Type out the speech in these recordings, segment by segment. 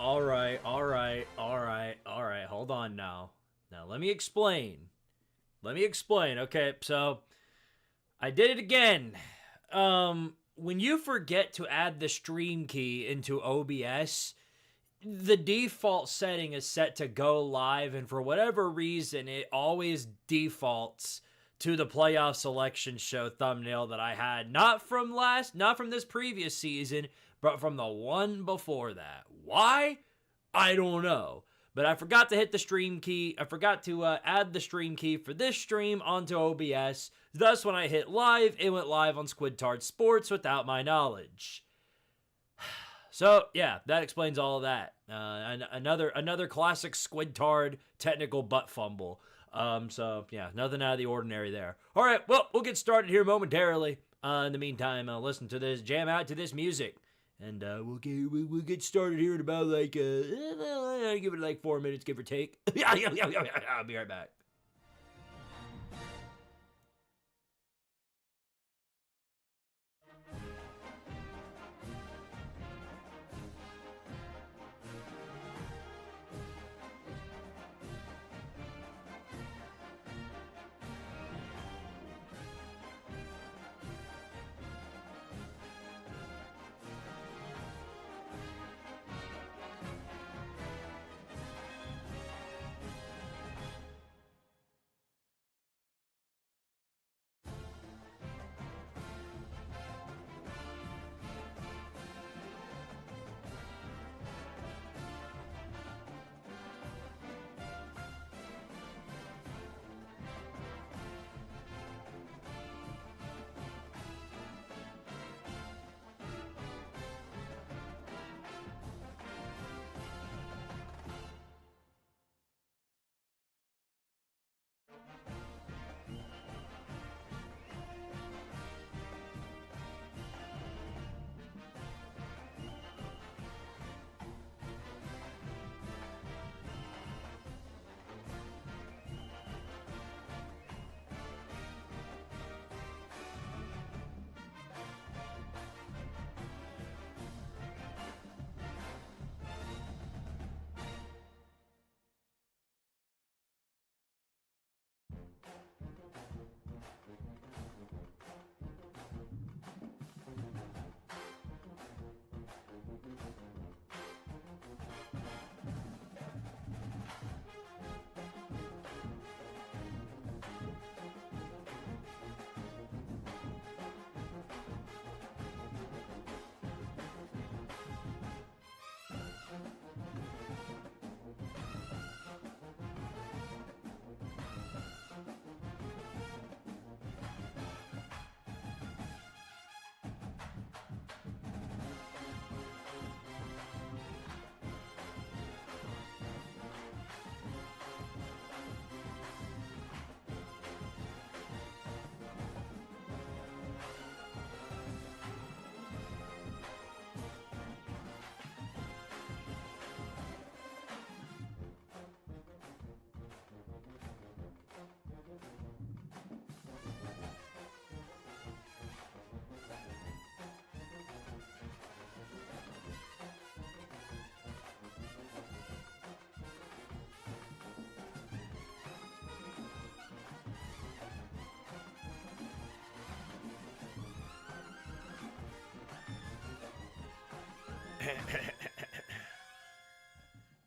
Alright. Hold on now. Now, let me explain. Okay, so I did it again. When you forget to add the stream key into OBS, the default setting is set to go live, and for whatever reason, it always defaults to the playoff selection show thumbnail that I had. Not from this previous season, but from the one before that. Why? I don't know. But I forgot to hit the stream key. I forgot to add the stream key for this stream onto OBS. Thus, when I hit live, it went live on Squidtard Sports without my knowledge. So, yeah, that explains all of that. Another classic Squidtard technical butt fumble. So, yeah, nothing out of the ordinary there. All right, well, we'll get started here momentarily. In the meantime, listen to this, jam out to this music. And we'll get started here in about like, give it like 4 minutes, give or take. I'll be right back.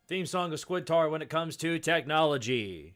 Theme song of Squidtard when it comes to technology.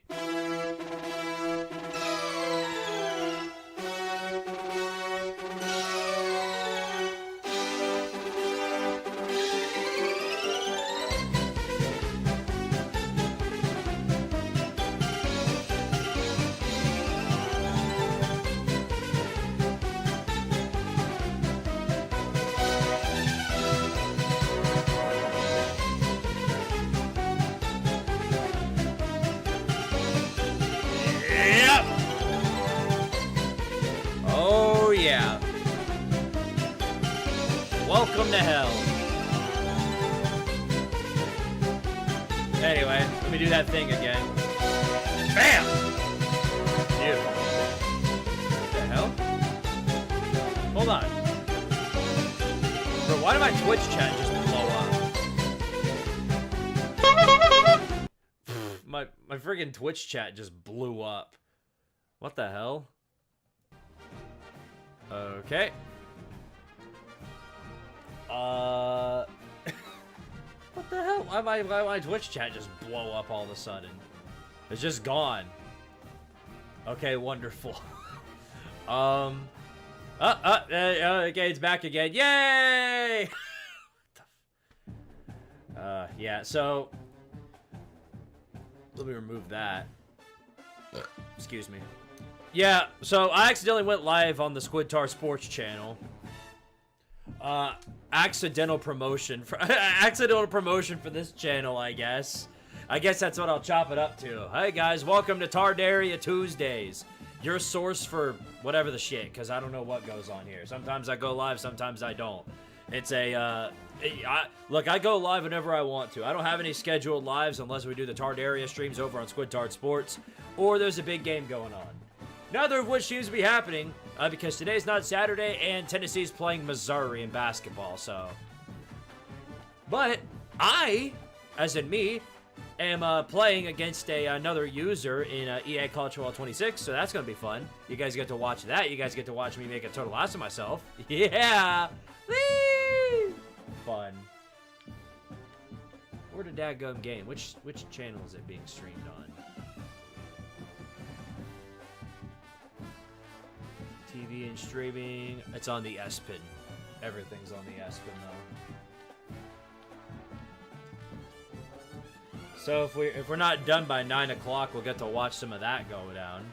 Welcome to hell. Anyway, let me do that thing again. Bam! Beautiful. What the hell? Hold on. Bro, why did my Twitch chat just blow up? My friggin' Twitch chat just blew up. What the hell? Okay. What the hell? Why my Twitch chat just blow up all of a sudden? It's just gone. Okay, wonderful. Okay, it's back again. Yay! Yeah, so let me remove that. Excuse me. Yeah, so I accidentally went live on the Squidtard Sports channel. Accidental promotion for this channel, I guess. I guess that's what I'll chop it up to. Hey guys, welcome to Tardaria Tuesdays. Your source for whatever the shit, because I don't know what goes on here. Sometimes I go live, sometimes I don't. It's a, look, I go live whenever I want to. I don't have any scheduled lives unless we do the Tardaria streams over on Squidtard Sports, or there's a big game going on. Neither of which seems to be happening, because today's not Saturday, and Tennessee's playing Missouri in basketball, so. But I, as in me, am playing against another user in EA College Football 26, so that's going to be fun. You guys get to watch that. You guys get to watch me make a total ass of myself. Yeah! Whee! Fun. Where did dadgum game? Which channel is it being streamed on? TV and streaming. It's on the ESPN. Everything's on the ESPN though. So if we're not done by 9 o'clock, we'll get to watch some of that go down.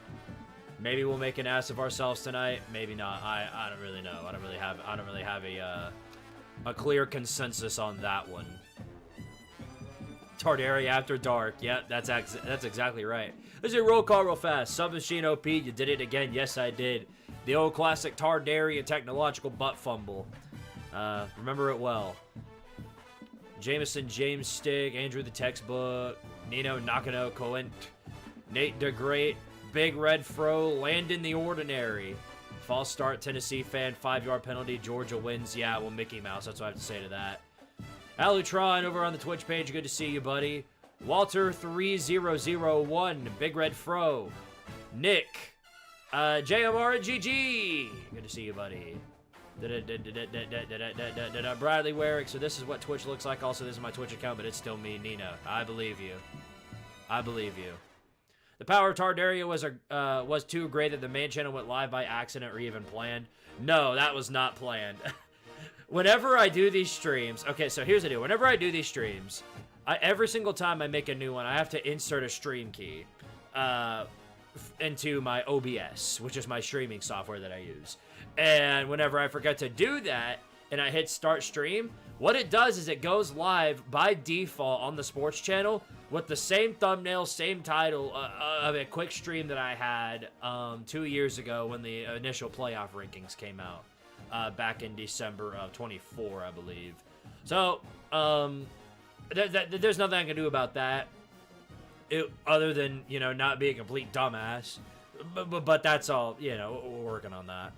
Maybe we'll make an ass of ourselves tonight. Maybe not. I don't really know. I don't really have a clear consensus on that one. Tardaria after dark. Yeah, that's exactly right. Let's do a roll call real fast. Submachine OP, you did it again. Yes, I did. The old classic Tardaria technological butt fumble. Remember it well. Jameson James Stig, Andrew the Textbook, Nino Nakano Coent, Nate DeGreat, Big Red Fro, Landon the Ordinary. False start, Tennessee fan, 5-yard penalty, Georgia wins. Yeah, well, Mickey Mouse, that's what I have to say to that. Alutron over on the Twitch page, good to see you, buddy. Walter3001, Big Red Fro. Nick, JMR and GG, good to see you, buddy. Bradley Warwick, so this is what Twitch looks like. Also, this is my Twitch account, but it's still me, Nina. I believe you. I believe you. The power of Tardaria was too great that the main channel went live by accident or even planned. No, that was not planned. Whenever I do these streams, okay, so here's the deal. Whenever I do these streams, every single time I make a new one, I have to insert a stream key into my OBS, which is my streaming software that I use. And whenever I forget to do that and I hit start stream, what it does is it goes live by default on the sports channel with the same thumbnail, same title of a quick stream that I had 2 years ago when the initial playoff rankings came out back in December of 24, I believe. So there's nothing I can do about that other than, you know, not be a complete dumbass. But that's all, you know, we're working on that.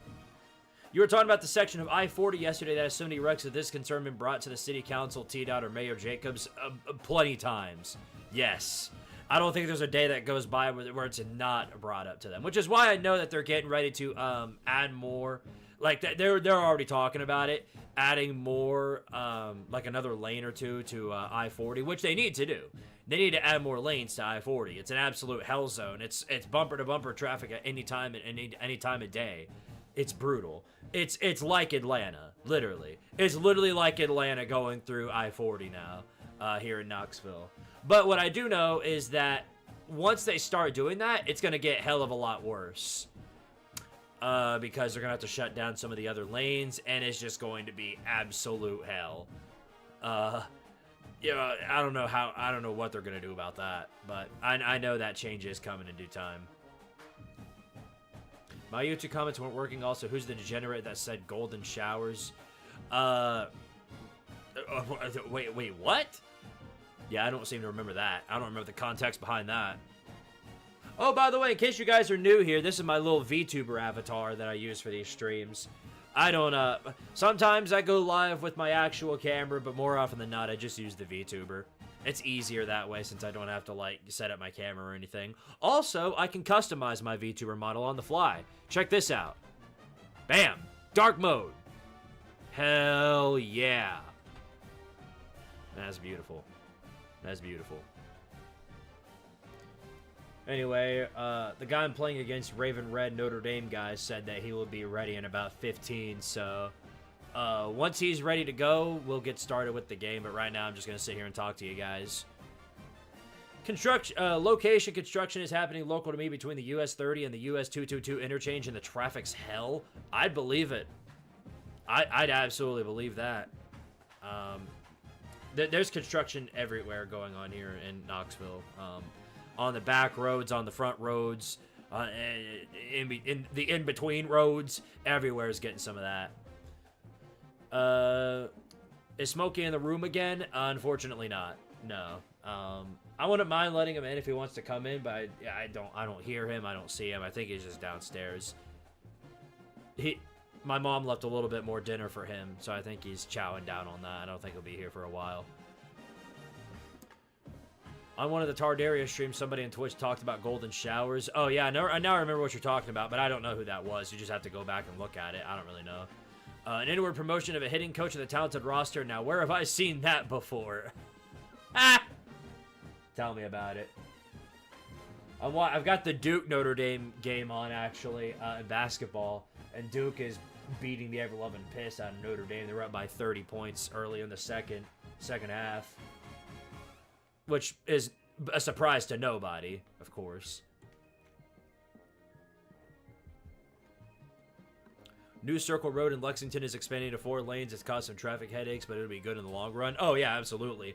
You were talking about the section of I-40 yesterday that has so many wrecks that this concern been brought to the city council, T-Dot, or Mayor Jacobs plenty times. Yes. I don't think there's a day that goes by where it's not brought up to them, which is why I know that they're getting ready to add more. Like, they're already talking about it, adding more, like another lane or two to I-40, which they need to do. They need to add more lanes to I-40. It's an absolute hell zone. It's bumper-to-bumper traffic at any time of day. It's brutal. It's like Atlanta, literally. It's literally like Atlanta going through I-40 now here in Knoxville. But what I do know is that once they start doing that, it's going to get hell of a lot worse. Because they're going to have to shut down some of the other lanes, and it's just going to be absolute hell. You know, I don't know what they're going to do about that, but I know that change is coming in due time. My YouTube comments weren't working. Also, who's the degenerate that said golden showers? Wait, what? Yeah, I don't seem to remember that. I don't remember the context behind that. Oh, by the way, in case you guys are new here, this is my little VTuber avatar that I use for these streams. I don't, sometimes I go live with my actual camera, but more often than not, I just use the VTuber. It's easier that way since I don't have to, like, set up my camera or anything. Also, I can customize my VTuber model on the fly. Check this out. Bam! Dark mode. Hell yeah. That's beautiful. That's beautiful. Anyway, the guy I'm playing against, Raven Red Notre Dame guy, said that he will be ready in about 15, so once he's ready to go, we'll get started with the game, but right now I'm just going to sit here and talk to you guys. Location construction is happening local to me between the US 30 and the US 222 interchange, and the traffic's hell. I'd believe it. I'd absolutely believe that. There's construction everywhere going on here in Knoxville. On the back roads, on the front roads, in the in-between roads, everywhere is getting some of that. Is Smokey in the room again? Unfortunately not. No. I wouldn't mind letting him in if he wants to come in, but I don't hear him. I don't see him. I think he's just downstairs. My mom left a little bit more dinner for him, so I think he's chowing down on that. I don't think he'll be here for a while. On one of the Tardaria streams, somebody on Twitch talked about golden showers. Oh, yeah, I now remember what you're talking about, but I don't know who that was. You just have to go back and look at it. I don't really know. An inward promotion of a hitting coach of the talented roster. Now, where have I seen that before? Ah! Tell me about it. I've got the Duke Notre Dame game on, actually, in basketball, and Duke is beating the ever-loving piss out of Notre Dame. They were up by 30 points early in the second half, which is a surprise to nobody, of course. New Circle Road in Lexington is expanding to 4 lanes. It's caused some traffic headaches, but it'll be good in the long run. Oh, yeah, absolutely.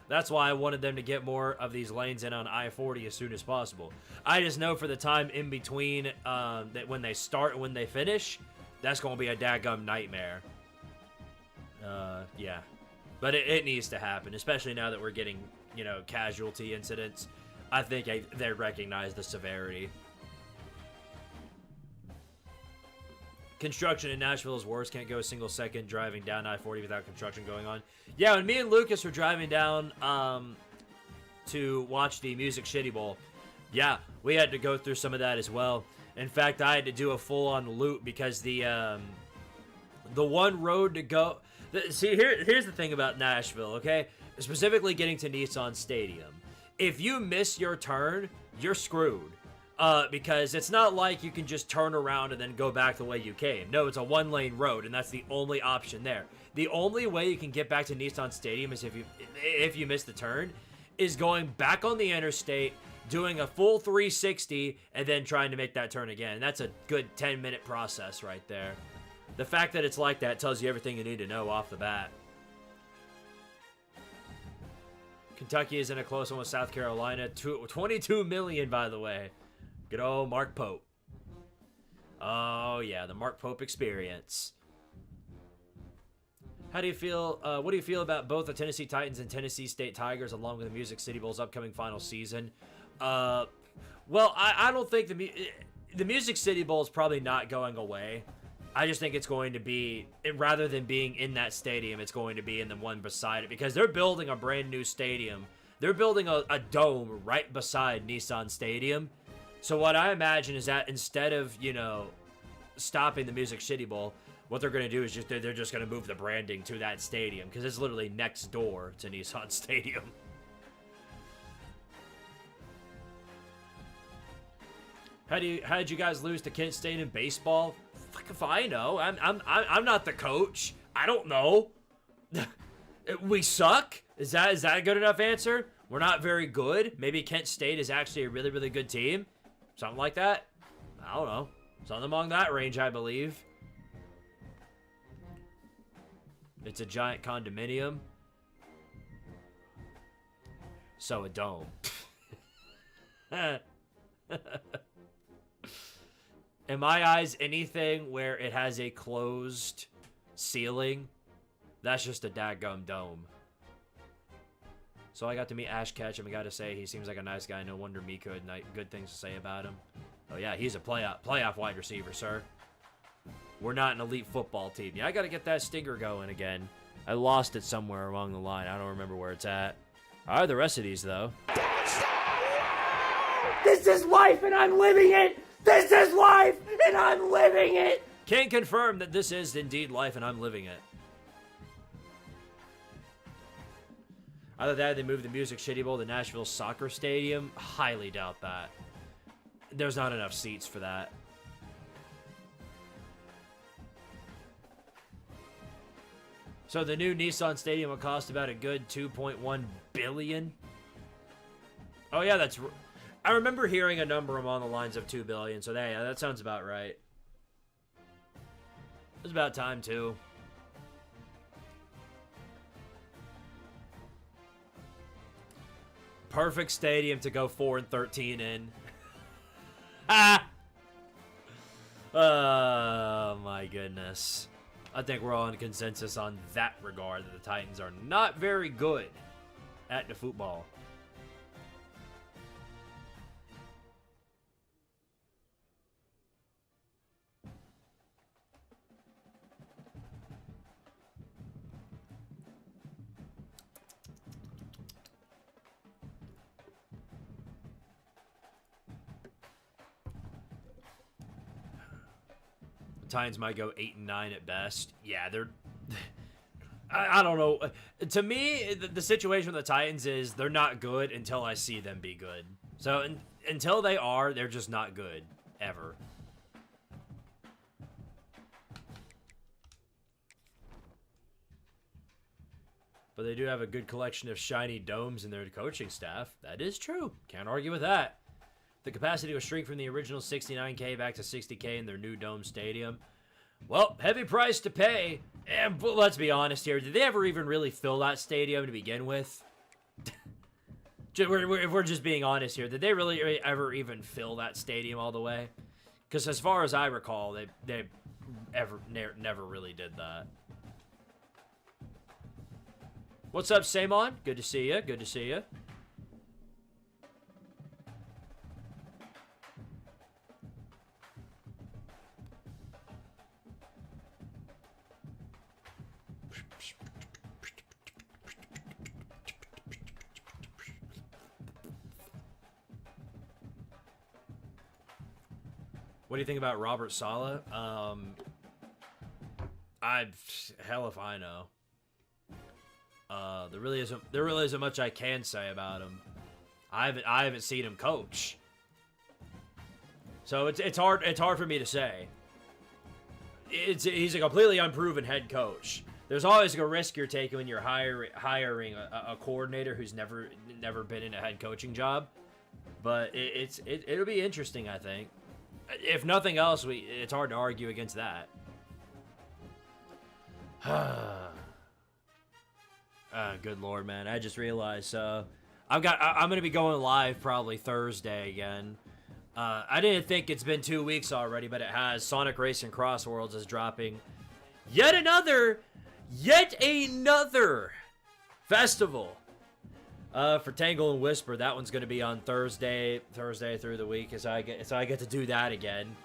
That's why I wanted them to get more of these lanes in on I-40 as soon as possible. I just know for the time in between that when they start and when they finish, that's going to be a dadgum nightmare. Yeah. But it needs to happen, especially now that we're getting, you know, casualty incidents. I think they recognize the severity. Construction in Nashville is worse. Can't go a single second driving down I-40 without construction going on. Yeah, when me and Lucas were driving down to watch the Music Shitty Bowl, yeah, we had to go through some of that as well. In fact, I had to do a full-on loop because the one road to go... See, here's the thing about Nashville, okay? Specifically getting to Nissan Stadium. If you miss your turn, you're screwed. Because it's not like you can just turn around and then go back the way you came. No, it's a one-lane road, and that's the only option there. The only way you can get back to Nissan Stadium is if you miss the turn, is going back on the interstate, doing a full 360, and then trying to make that turn again. That's a good 10-minute process right there. The fact that it's like that tells you everything you need to know off the bat. Kentucky is in a close one with South Carolina. 22 million, by the way. Good old Mark Pope. Oh, yeah, the Mark Pope experience. How do you feel, what do you feel about both the Tennessee Titans and Tennessee State Tigers along with the Music City Bowl's upcoming final season? Well, I don't think the Music City Bowl is probably not going away. I just think it's going to be, rather than being in that stadium, it's going to be in the one beside it because they're building a brand new stadium. They're building a dome right beside Nissan Stadium. So what I imagine is that instead of, you know, stopping the Music City Bowl, what they're going to do is they're just going to move the branding to that stadium because it's literally next door to Nissan Stadium. How did you guys lose to Kent State in baseball? Fuck if I know. I'm not the coach. I don't know. We suck? Is that a good enough answer? We're not very good. Maybe Kent State is actually a really, really good team. Something like that. I don't know. Something along that range, I believe. It's a giant condominium. So a dome. In my eyes, anything where it has a closed ceiling, that's just a dadgum dome. So I got to meet Ash Ketchum. I got to say, he seems like a nice guy. No wonder Miko had good things to say about him. Oh yeah, he's a playoff wide receiver, sir. We're not an elite football team. Yeah, I got to get that stinger going again. I lost it somewhere along the line. I don't remember where it's at. All right, the rest of these, though. This is life and I'm living it! This is life and I'm living it! Can confirm that this is indeed life and I'm living it. Either that or they moved the Music City Bowl to Nashville Soccer Stadium. Highly doubt that. There's not enough seats for that. So the new Nissan Stadium will cost about a good $2.1 billion. Oh yeah, that's... I remember hearing a number along the lines of $2 billion, so yeah, that sounds about right. It's about time, too. Perfect stadium to go 4-13 in. Ah! Oh, my goodness. I think we're all in consensus on that regard, that the Titans are not very good at the football. Titans might go 8-9 at best. Yeah, they're... I don't know. To me, the situation with the Titans is they're not good until I see them be good. So until they are, they're just not good. Ever. But they do have a good collection of shiny domes in their coaching staff. That is true. Can't argue with that. The capacity will shrink from the original 69K back to 60K in their new dome stadium. Well, heavy price to pay. But let's be honest here. Did they ever even really fill that stadium to begin with? If we're just being honest here, did they really ever even fill that stadium all the way? Because as far as I recall, they never really did that. What's up, Samon? Good to see you. Good to see you. What do you think about Robert Saleh? Hell if I know. There really isn't much I can say about him. I haven't seen him coach, so it's hard for me to say. He's a completely unproven head coach. There's always a risk you're taking when you're hiring a coordinator who's never been in a head coaching job. But it'll be interesting, I think. If nothing else, it's hard to argue against that. Good Lord, man. I just realized I'm going to be going live probably Thursday again. I didn't think it's been 2 weeks already, but it has. Sonic Racing Cross Worlds is dropping yet another festival for Tangle and Whisper. That one's going to be on Thursday through the week, so I get to do that again.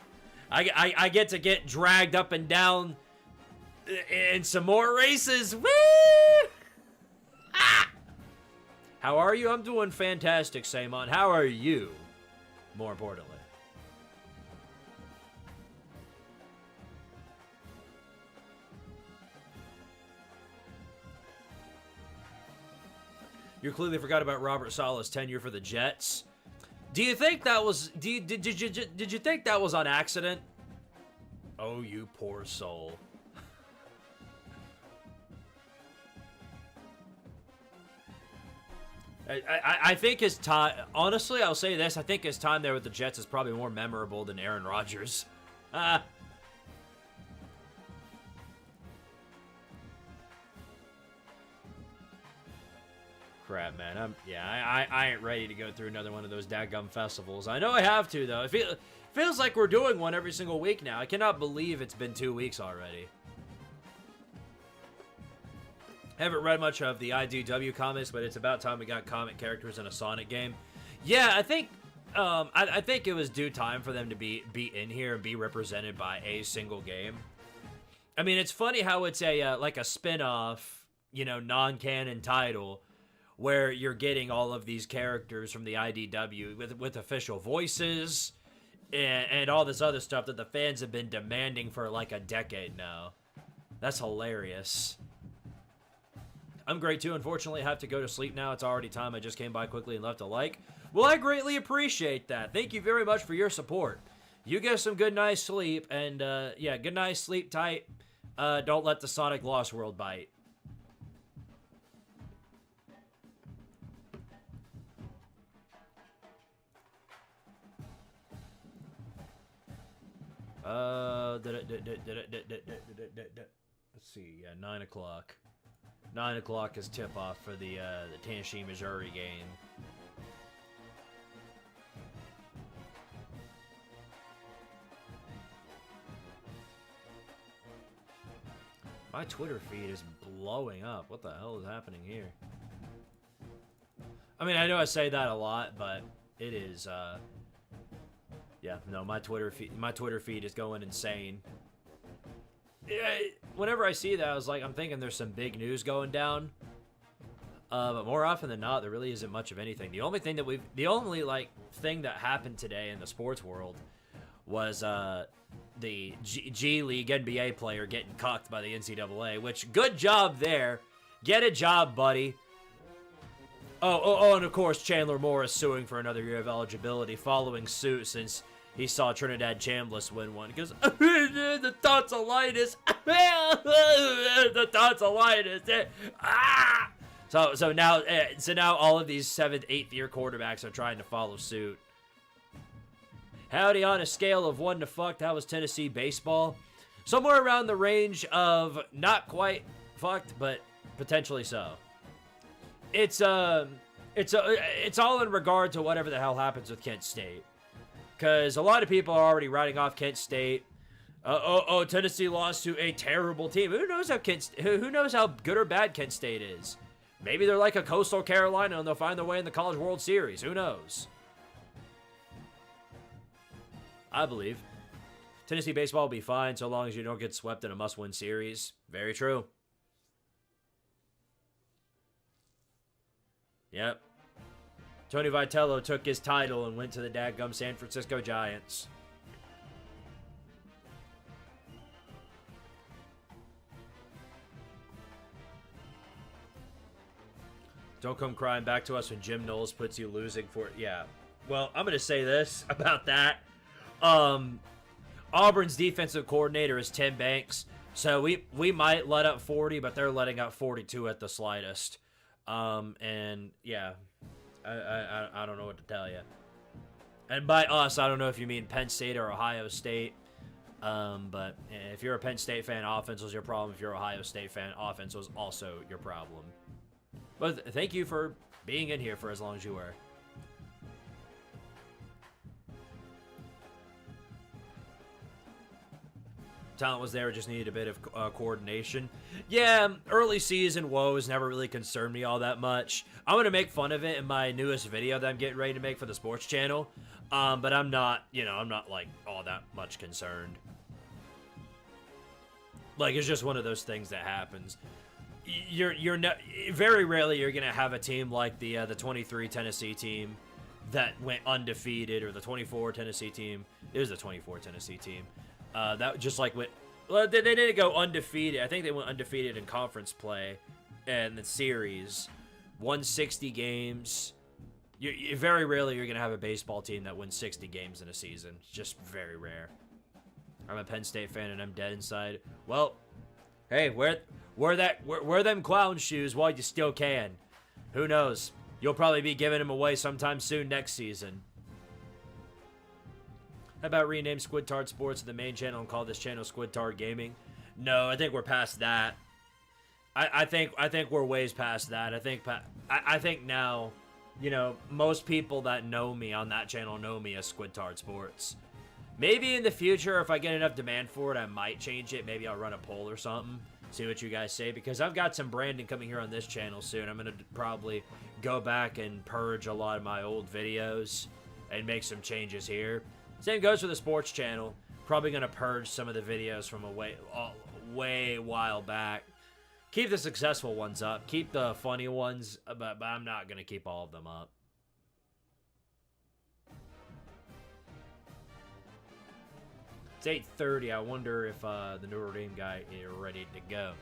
I get to get dragged up and down in some more races. Woo! Ah! How are you? I'm doing fantastic, Samon. How are you? More importantly. You clearly forgot about Robert Saleh's tenure for the Jets. Do you think that was... Did you think that was on accident? Oh, you poor soul. I think his time... Honestly, I'll say this. I think his time there with the Jets is probably more memorable than Aaron Rodgers. Crap, man. I ain't ready to go through another one of those dadgum festivals. I know I have to, though. It feels like we're doing one every single week now. I cannot believe it's been 2 weeks already. Haven't read much of the IDW comics, but it's about time we got comic characters in a Sonic game. Yeah, I think I think it was due time for them to be in here and be represented by a single game. I mean, it's funny how it's a like a spin-off, you know, non-canon title where you're getting all of these characters from the IDW with official voices and all this other stuff that the fans have been demanding for like a decade now. That's hilarious. I'm great too. Unfortunately, I have to go to sleep now. It's already time. I just came by quickly and left a like. Well, I greatly appreciate that. Thank you very much for your support. You get some good night's sleep, and yeah, good night, sleep tight. Don't let the Sonic Lost World bite. Let's see, 9 o'clock. 9 o'clock is tip-off for the Tennessee, Missouri game. My Twitter feed is blowing up. What the hell is happening here? I mean, I know I say that a lot, but it is, yeah, no, my Twitter feed is going insane. Whenever I see that, I'm thinking there's some big news going down. But more often than not, there really isn't much of anything. The only thing that happened today in the sports world was, the G League NBA player getting cucked by the NCAA, which, good job there. Get a job, buddy. Oh, and of course, Chandler Morris suing for another year of eligibility, following suit since he saw Trinidad Chambliss win one. Because the tonsillitis, the tonsillitis. So now all of these 7th, 8th year quarterbacks are trying to follow suit. Howdy, on a scale of 1 to fucked, how was Tennessee baseball? Somewhere around the range of not quite fucked, but potentially so. It's all in regard to whatever the hell happens with Kent State. Because a lot of people are already writing off Kent State. Tennessee lost to a terrible team. Who knows how good or bad Kent State is? Maybe they're like a Coastal Carolina and they'll find their way in the College World Series. Who knows? I believe. Tennessee baseball will be fine so long as you don't get swept in a must-win series. Very true. Yep. Tony Vitello took his title and went to the dadgum San Francisco Giants. Don't come crying back to us when Jim Knowles puts you losing for... Yeah. Well, I'm going to say this about that. Auburn's defensive coordinator is Tim Banks, so we might let up 40, but they're letting up 42 at the slightest. And yeah, I don't know what to tell you. And by us, I don't know if you mean Penn State or Ohio State. But if you're a Penn State fan, offense was your problem. If you're an Ohio State fan, offense was also your problem. But thank you for being in here for as long as you were. Talent was there, just needed a bit of coordination. Yeah, early season woes never really concerned me all that much. I'm going to make fun of it in my newest video that I'm getting ready to make for the sports channel. But I'm not, I'm not like all that much concerned. Like, it's just one of those things that happens. Very rarely you're going to have a team like the 23 Tennessee team that went undefeated, or the 24 Tennessee team. It was the 24 Tennessee team. That just like went... Well, they didn't go undefeated. I think they went undefeated in conference play and the series. Won 60 games. Very rarely you're going to have a baseball team that wins 60 games in a season. It's just very rare. I'm a Penn State fan and I'm dead inside. Well, hey, wear them clown shoes while you still can. Who knows? You'll probably be giving them away sometime soon next season. How about rename Squidtard Sports to the main channel and call this channel Squidtard Gaming? No, I think we're past that. I think we're ways past that. I think now, most people that know me on that channel know me as Squidtard Sports. Maybe in the future, if I get enough demand for it, I might change it. Maybe I'll run a poll or something. See what you guys say, because I've got some branding coming here on this channel soon. I'm going to probably go back and purge a lot of my old videos and make some changes here. Same goes for the sports channel. Probably going to purge some of the videos from a way while back. Keep the successful ones up. Keep the funny ones, but I'm not going to keep all of them up. It's 8:30. I wonder if the Notre Dame guy is ready to go.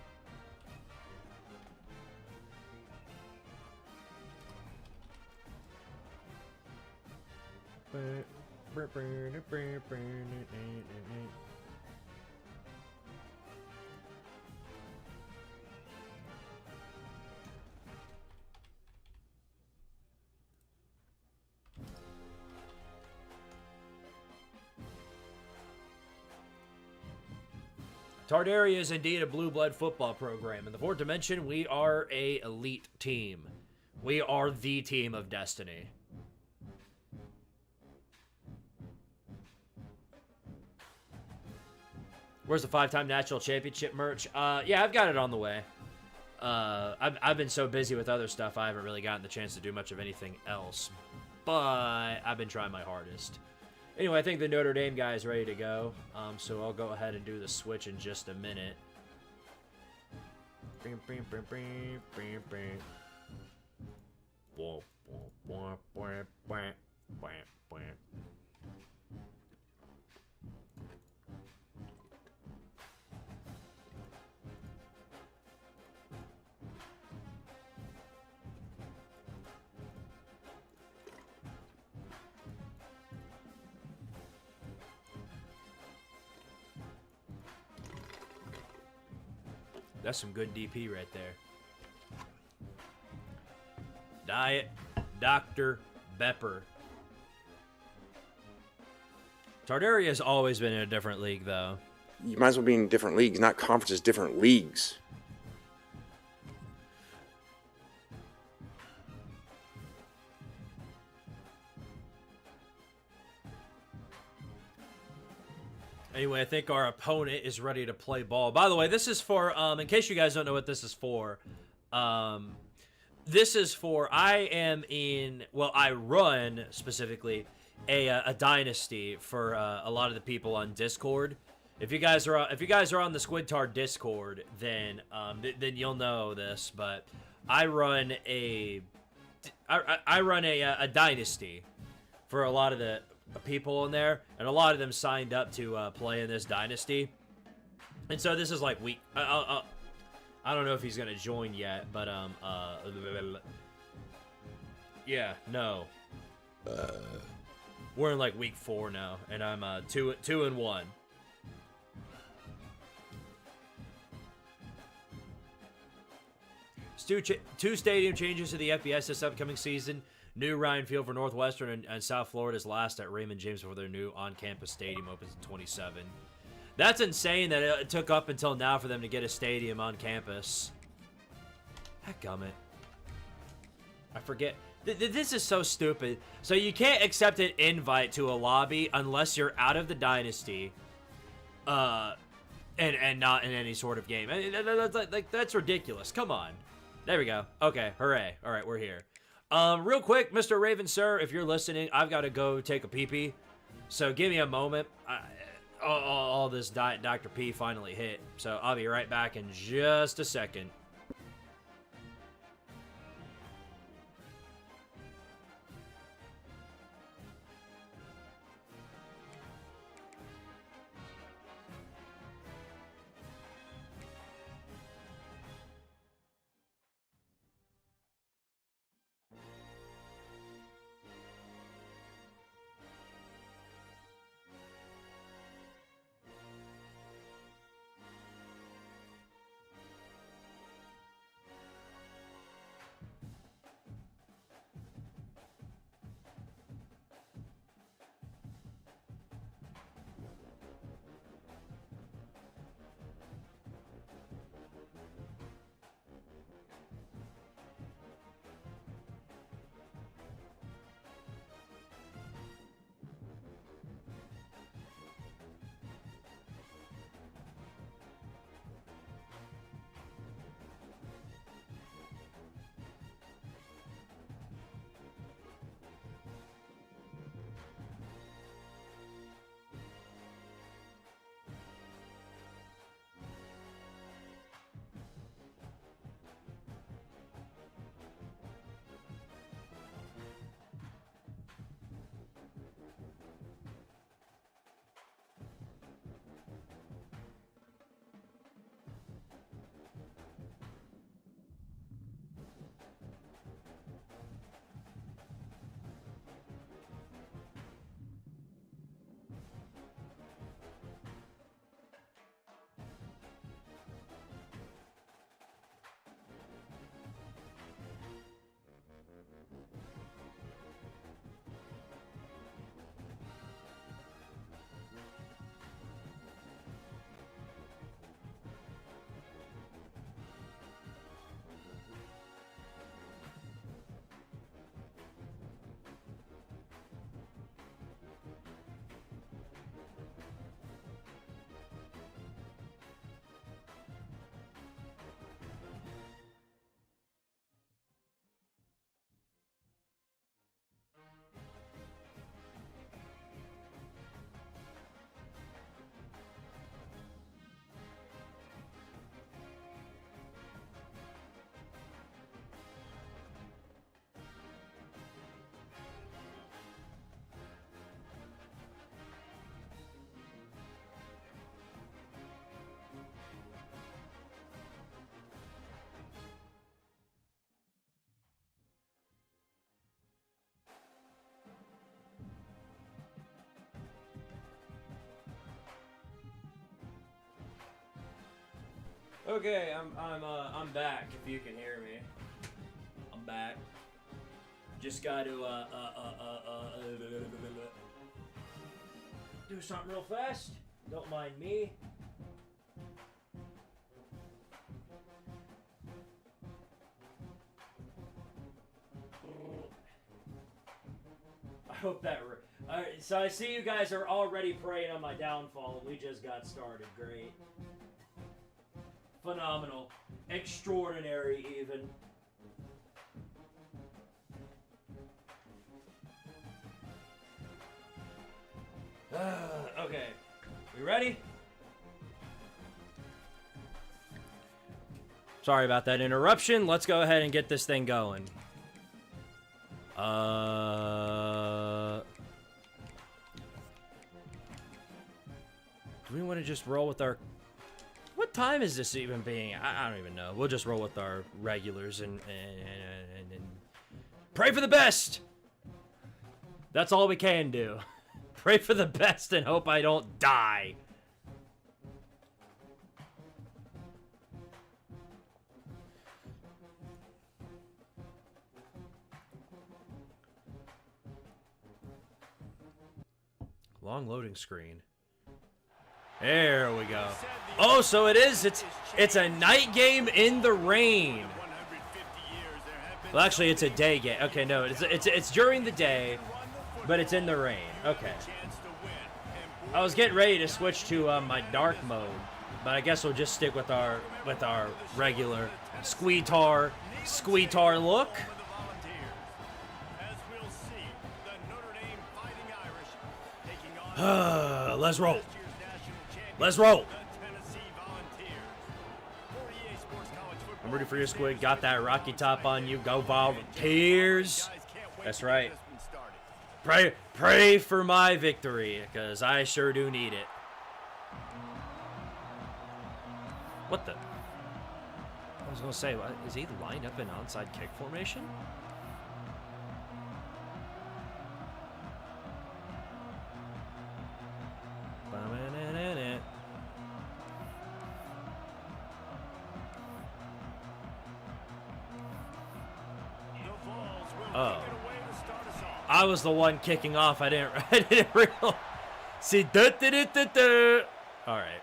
Tardaria is indeed a blue blood football program. In the fourth dimension, we are a elite team. We are the team of destiny. Where's the 5-time national championship merch? Yeah, I've got it on the way. I've been so busy with other stuff, I haven't really gotten the chance to do much of anything else. But I've been trying my hardest. Anyway, I think the Notre Dame guy is ready to go. So I'll go ahead and do the switch in just a minute. That's some good DP right there. Diet Dr. Bepper. Tardaria has always been in a different league, though. You might as well be in different leagues, not conferences, different leagues. Anyway, I think our opponent is ready to play ball. By the way, this is for, in case you guys don't know what this is for, this is for, I run, specifically, a dynasty for a lot of the people on Discord. If you guys are on the Squidtard Discord, then you'll know this, but I run a dynasty for a lot of the people in there, and a lot of them signed up to play in this dynasty. And so this is like week. I don't know if he's gonna join yet, but yeah, no. We're in like week 4 now, and I'm 2-1. Two stadium changes to the FBS this upcoming season. New Ryan Field for Northwestern and South Florida's last at Raymond James before their new on-campus stadium opens in 27. That's insane that it took up until now for them to get a stadium on campus. Heckgummit. I forget. This is so stupid. So you can't accept an invite to a lobby unless you're out of the dynasty, and not in any sort of game. That's ridiculous. Come on. There we go. Okay, hooray. All right, we're here. Real quick, Mr. Raven, sir, if you're listening, I've got to go take a pee-pee. So give me a moment. All this Diet Dr. P finally hit. So I'll be right back in just a second. Okay, I'm back. If you can hear me, I'm back. Just got to do something real fast. Don't mind me. I hope that. All right, so I see you guys are already praying on my downfall. We just got started. Great. Phenomenal. Extraordinary, even. Okay. We ready? Sorry about that interruption. Let's go ahead and get this thing going. Do we want to just roll with our... What time is this even being? I don't even know. We'll just roll with our regulars and pray for the best. That's all we can do. Pray for the best and hope I don't die. Long loading screen. There we go. Oh, so it is. It's a night game in the rain. Well, actually, it's a day game. Okay, no, it's during the day, but it's in the rain. Okay. I was getting ready to switch to my dark mode, but I guess we'll just stick with our regular Squidtard look. Let's roll. Let's roll. I'm ready for you, Squid. Got that Rocky top on you. Go Volunteers. That's right. Pray for my victory, because I sure do need it. What the? I was going to say, is he lined up in onside kick formation? Oh. I was the one kicking off. I didn't realize. See, all right.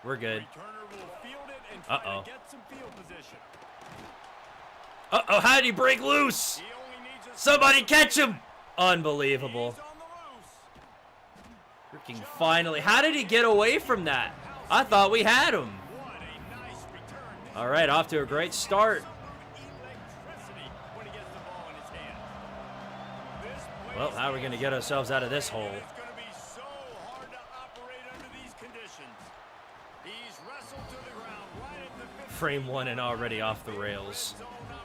We're good. Uh-oh. Uh-oh, how did he break loose? Somebody catch him! Unbelievable. Freaking finally. How did he get away from that? I thought we had him. All right, off to a great start. Well, how are we going to get ourselves out of this hole? Frame one and already off the rails.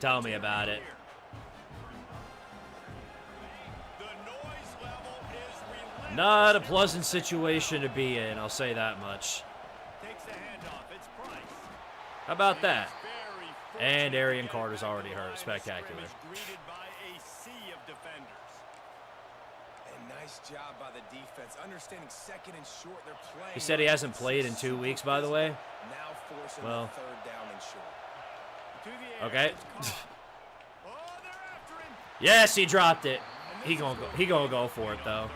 Tell me about it. Not a pleasant situation to be in, I'll say that much. How about that? And Arian Carter's already hurt. Spectacular. Nice job by the defense, understanding second and short. They're playing. He said he hasn't played in 2 weeks, by the way. Now forcing well, third down and short. Okay. Yes, he dropped it. He gonna go for it though.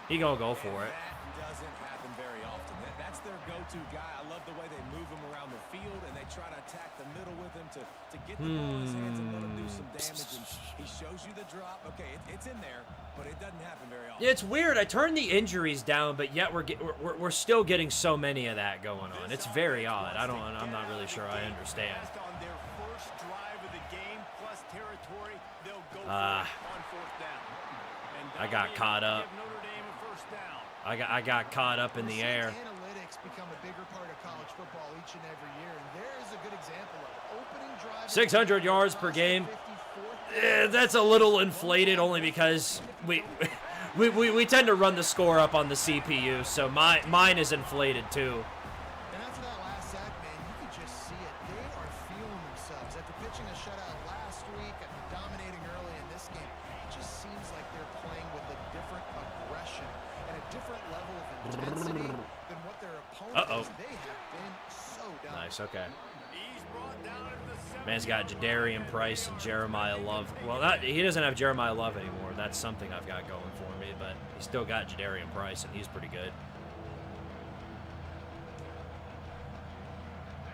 He gonna go for it. That doesn't happen very often. That's their go-to guy. I love the way they move him around the field and they try to attack the middle with him to get the ball in his hands and let him do some damage. And he shows you the drop. Okay, it's in there, but it doesn't happen very often. Yeah, it's weird. I turned the injuries down, but yet we're still getting so many of that going on. It's very odd. I'm not really sure I understand. I got caught up. I got caught up in the air. Analytics become a bigger part of college football each and every year, and there is a good example of it. Opening drive 600 yards per game. That's a little inflated, only because we tend to run the score up on the CPU, so mine is inflated too. And after that last sack, man, you could just see it. They are feeling themselves. After pitching a shutout last week and dominating early in this game, it just seems like they're playing with a different aggression and a different level of intensity than what their opponent is they have been so dominant. Nice, okay. Man's got Jadarian Price and Jeremiah Love. Well, he doesn't have Jeremiah Love anymore. That's something I've got going for me, but he's still got Jadarian Price, and he's pretty good.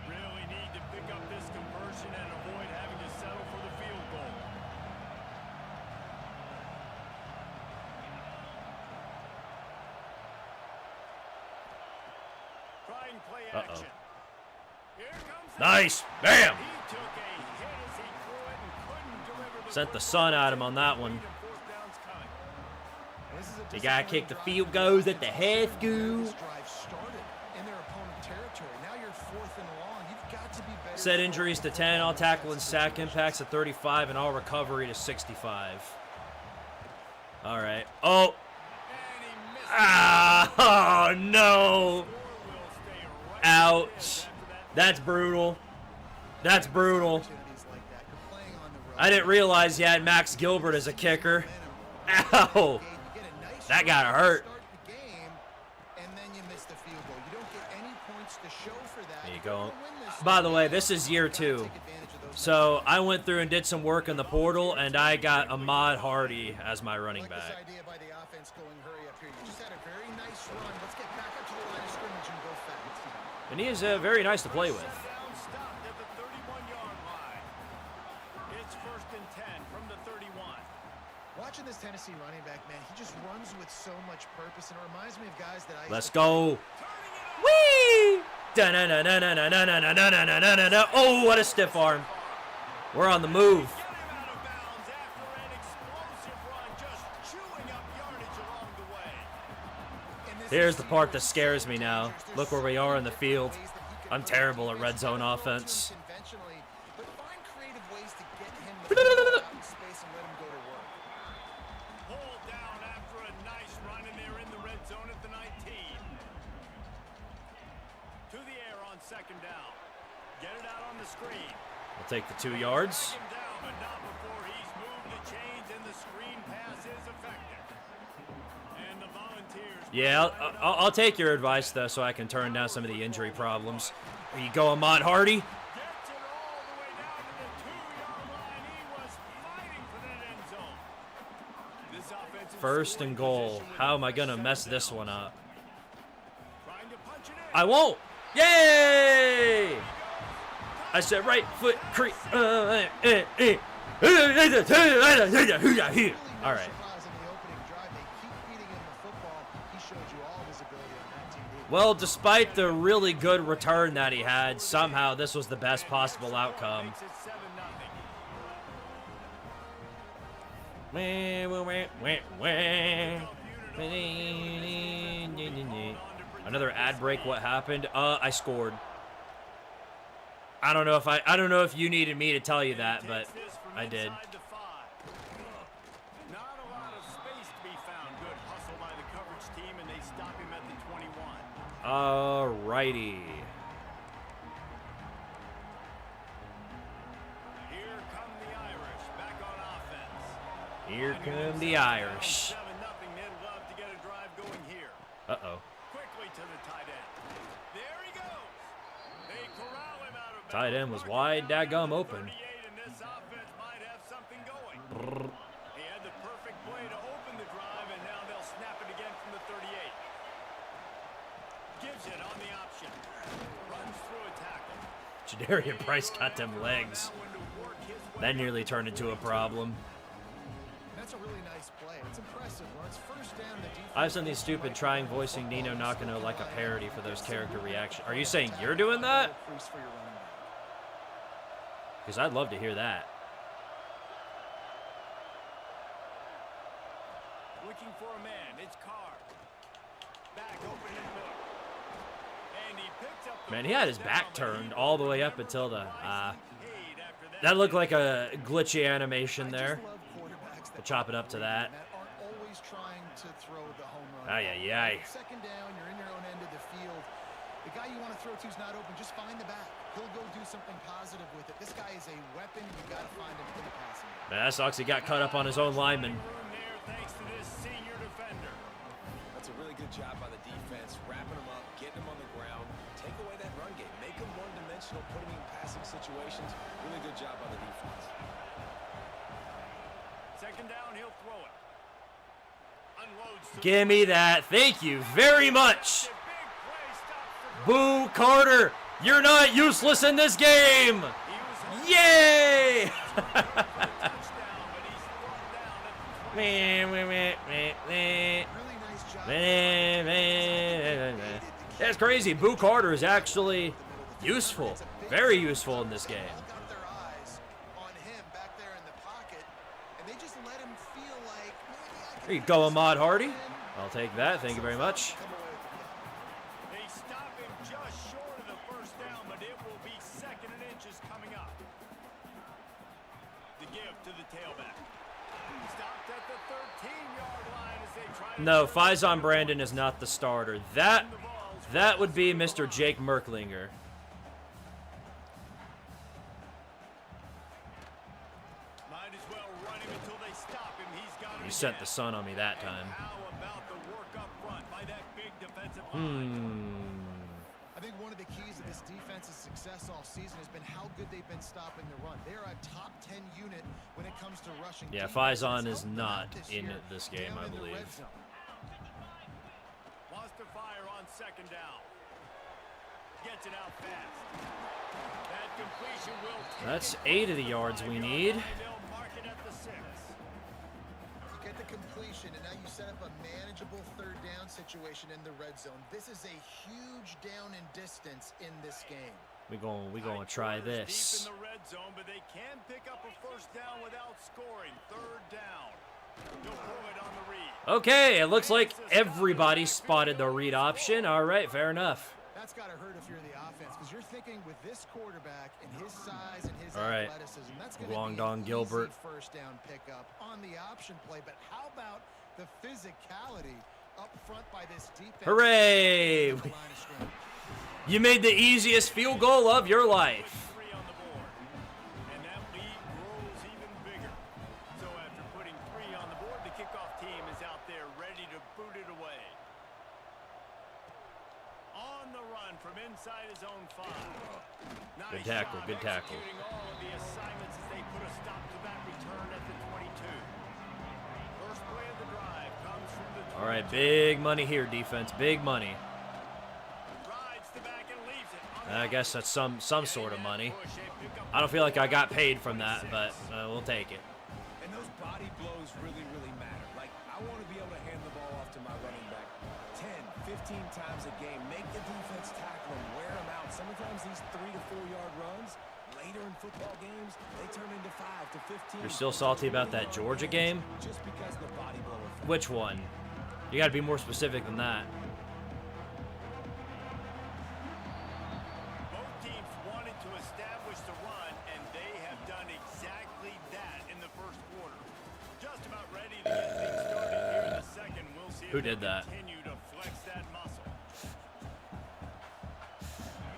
Really need to pick up this conversion and avoid having to settle for the field goal. Try and play action. Here comes Nice! Bam! He took a hit as he threw it and couldn't deliver the Sent the sun at him on that one. fourth down's coming. This is a You gotta kick the disappointing field drive. goals at the half goal. This drive started in their opponent territory. Now you're 4th and long. You've got to be better. Set injuries to 10, all tackle and sack impacts to 35, and all recovery to 65. All right. Oh! Ah! Oh, no! Ouch. That's brutal. That's brutal. I didn't realize you had Max Gilbert as a kicker. Ow! That gotta hurt. There you go. By the way, this is year 2. So I went through and did some work in the portal, and I got Ahmad Hardy as my running back. And he is very nice to play with. Stopped at the 31-yard line. It's 1st and 10 from the 31. Watching this Tennessee running back, man, he just runs with so much purpose, and it reminds me of guys that I. Let's go. Whee! Da-na-na-na-na-na-na-na-na-na-na-na-na. Oh, what a stiff arm. We're on the move. Got him out of bounds after an explosive run, just chewing up yardage along the way. Here's the part that scares me now. Look where we are in the field. I'm terrible at red zone offense. Pulled down after a nice run, and they're in the red zone at the 19. To the air on 2nd down. Get it out on the screen. We'll take the 2 yards. Him down, but not before he's moved the chains, and the screen pass is effective. And the Volunteers. Yeah, I'll take your advice, though, so I can turn down some of the injury problems. There you go, Ahmad Hardy. Gets it all the way down to the 2-yard line. He was fighting for that end zone. This offensive 1st and scoring goal. position with How am I going to 7 mess this downs. one up? Trying to punch it in. I won't. Yay! I said right foot creep. All right. Well, despite the really good return that he had, somehow this was the best possible outcome. Makes it 7-0. Another ad break. What happened? I scored. I don't know if you needed me to tell you that, but I did. Not a lot of space to be found. Good hustle by the coverage team, and they stop him at the 21. Alrighty. Here come the Irish back on offense. Here come the Irish. 7-0. They'd love to get a drive going here. Uh-oh. Quickly to the tight end. There he goes. They corral him out of bounds. Tight end was wide, daggum open. 38, and this offense might have something going. He had the perfect play to open the drive, and now they'll snap it again from the 38. Gives it on the option. Runs through a tackle. Jadarian Price got them legs. That one to work his way. That nearly turned into a problem. That's a really nice play. It's impressive. When it's 1st down, the defense. I've seen these stupid trying voicing Nino Nakano like a parody for those character reactions. Are you saying you're doing that? Increase for your running back. Because I'd love to hear that. Looking for a man. It's Carr. Back open and look. And he picked up the Man, he had his first back down, but turned he all the way was up until the... paid after that looked like a glitchy I animation there. just love quarterbacks that Chop it up to that. aren't always trying to throw the home run. Ay, ay, ay. 2nd down, you're in your own end of the field. The guy you want to throw to is not open. Just find the back. He'll go do something positive with it. This guy is a weapon. You got to find him in the passing game. Man, that sucks. He got cut up on his own lineman. room there thanks to this senior defender. That's a really good job by the defense, wrapping him up, getting him on the ground. one-dimensional, putting him in passing situations. Really good job by the defense. Second down, he'll throw it. Unloads to Give me that. Thank you very much. Boo Carter, you're not useless in this game. Yay! That's crazy. Boo Carter is actually useful. Very useful in this game. Got their eyes on him back there in the pocket, and they just let him feel like maybe I can There you go, Ahmad Hardy. I'll take that. Thank you very much. They stop him just short of the first down, but it will be second and inches coming up. The give to the tailback. Stopped at the 13-yard line as they try to... No, Faison Brandon is not the starter. That would be Mr. Jake Merklinger. Might as well run him until they stop him. He's got You it sent again. the sun on me that time. How about the work up front by that big defensive line? I think one of the keys of this defense's success all season has been how good they've been stopping the run. They're a top 10 unit when it comes to rushing. Yeah, defense. Faison It's is helped them not out in year this game, down I in the believe. red zone. Wants to fire on second down. Gets it out fast. That completion will take That's it 8 of the yards we 5-yard need. line. They'll mark it at the 6. You get the completion, and now you set up a manageable third down situation in the red zone. This is a huge down in distance in this game. We going to try Deep this. in the red zone, but they can pick up a first down without scoring. Third down. He'll throw it on the read. Okay, it looks like everybody spotted the read option. All right, fair enough. That's got to hurt if you're the offense, because you're thinking with this quarterback and his size and his All right. athleticism, that's going to Long be Don an Gilbert. easy first down pickup on the option play. But how about the physicality up front by this defense? Hooray! At the line of scrimmage? You made the easiest field goal of your life. 3 on the board. And that lead grows even bigger. So after putting 3 on the board, the kickoff team is out there ready to boot it away. On the run from inside his own 5. Nice Good tackle, job good tackle. executing all of the assignments as they put a stop to that return at the 22. First play of the drive comes from the 22. All right, big money here, defense. Big money. Rides the back and leaves it. I guess that's some sort of money. I don't feel like I got paid from that, but we'll take it. And those body blows really, really matter. Like, I want to be able to hand the ball off to my running back 10, 15 times a game. Make the defense tackle them, wear them out. Sometimes these 3 to 4 yard runs, later in football games, they turn into 5 to 15. You're still salty about that Georgia game? Just because the body blow effect. Which one? You got to be more specific than that. Both teams wanted to establish the run, and they have done exactly that in the first quarter. Just about ready to get things started here in the second. We'll see if Who they did that? continue to flex that muscle.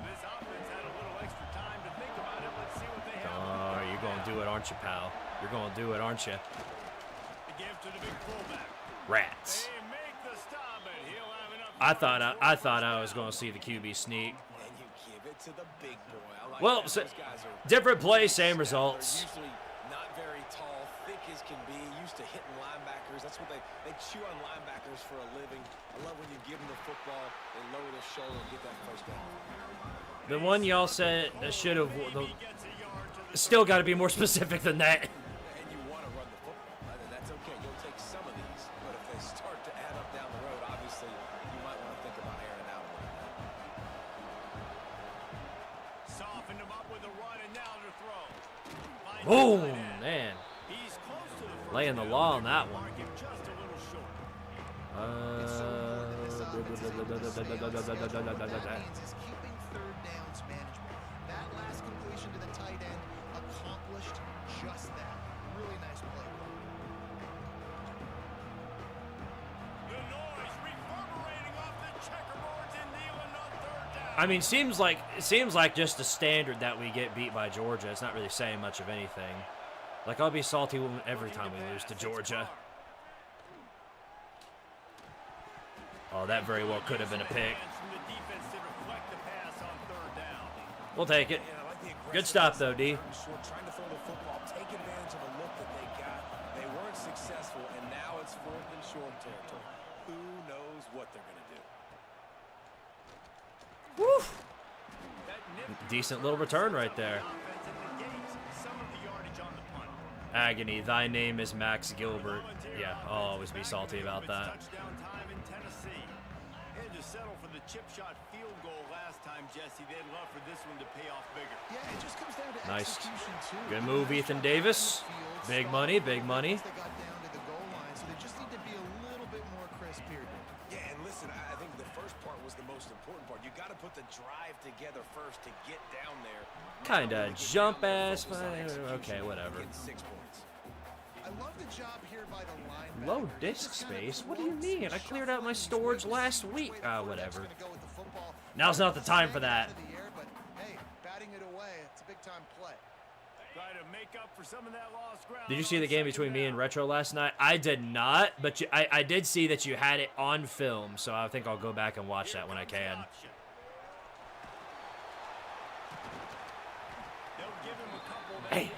This offense had a little extra time to think about it. Let's see what they have. Oh, you're going to do it, aren't you, pal? You're going to do it, aren't you? The give to the big fullback. Rats. They make the stop, and he'll have enough. I thought I was going to see the QB sneak. And you give it to the big boy. I like Well, that. so- Those guys are different play, same They're results. usually not very tall, thick as can be, used to hitting linebackers. That's what they chew on linebackers for a living. I love when you give them the football, they lower their shoulder and get that first down. The one y'all said should have. Maybe gets a yard to the Still got to be more specific than that. And you want to run the football. And that's okay. You'll take some of these. But if they start to add up down the road, obviously, you might want to think about airing it out a little bit. Softened him up with a run, and now to throw. Finds the Boom, tight end. man. He's close to the first Laying the down. law on that one. Mark him just a little short. It's so important that this offense is able to stay on schedule. What that means is keeping third downs manageable. That last completion to the tight end accomplished just that. Really nice play. The noise reverberating off the checkerboards and kneeling on third down. I mean, it seems like just the standard that we get beat by Georgia. It's not really saying much of anything. Like, I'll be salty every time we lose to Georgia. Oh, that very well could have been a pick. From the defense to deflect the pass on third down. We'll take it. And I like the Good stop, though, D. Short, trying to throw the football, take advantage of the look that they got. They weren't successful, and now it's 4th and short territory. Who knows what they're going to do? Woo! Decent little return right there. Agony, thy name is Max Gilbert. Yeah, I'll always be salty about that. Touchdown time in Tennessee. Had to settle for the chip shot field goal last time, Jesse. They'd love for this one to pay off bigger. Yeah, it just comes down to Nice. execution, too. Good move, Ethan Davis. Big money, big money. They got down to the goal line, so they just need to be a little bit more crisp here. Yeah, and listen, I think the first part was the most important part. You got to put the drive together first to get down there. Kinda jump ass. Okay, whatever. Get 6 points. I love the job here by the linebacker. Low disk space? What do you mean? I cleared out my storage last week. Whatever. Now's not the time for that. But hey, batting it away, it's a big time play. Try to make up for some of that lost ground. Did you see the game between me and Retro last night? I did not, but I did see that you had it on film, so I think I'll go back and watch that when I can. Hey.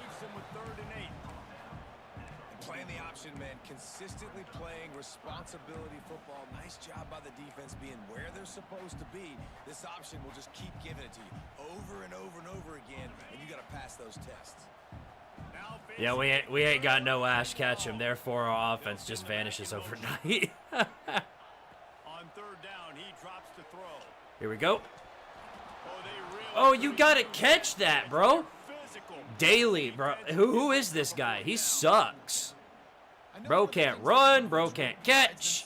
Playing the option, man, consistently playing responsibility football. Nice job by the defense being where they're supposed to be. This option will just keep giving it to you over and over and over again, and you got to pass those tests. Yeah, we ain't got no Ash Ketchum, therefore our offense just vanishes overnight. On 3rd down, he drops to throw. Here we go. Oh, Oh, you gotta catch that, bro. physical. Daily, bro. Who is this guy? He sucks. Bro can't run, bro can't catch.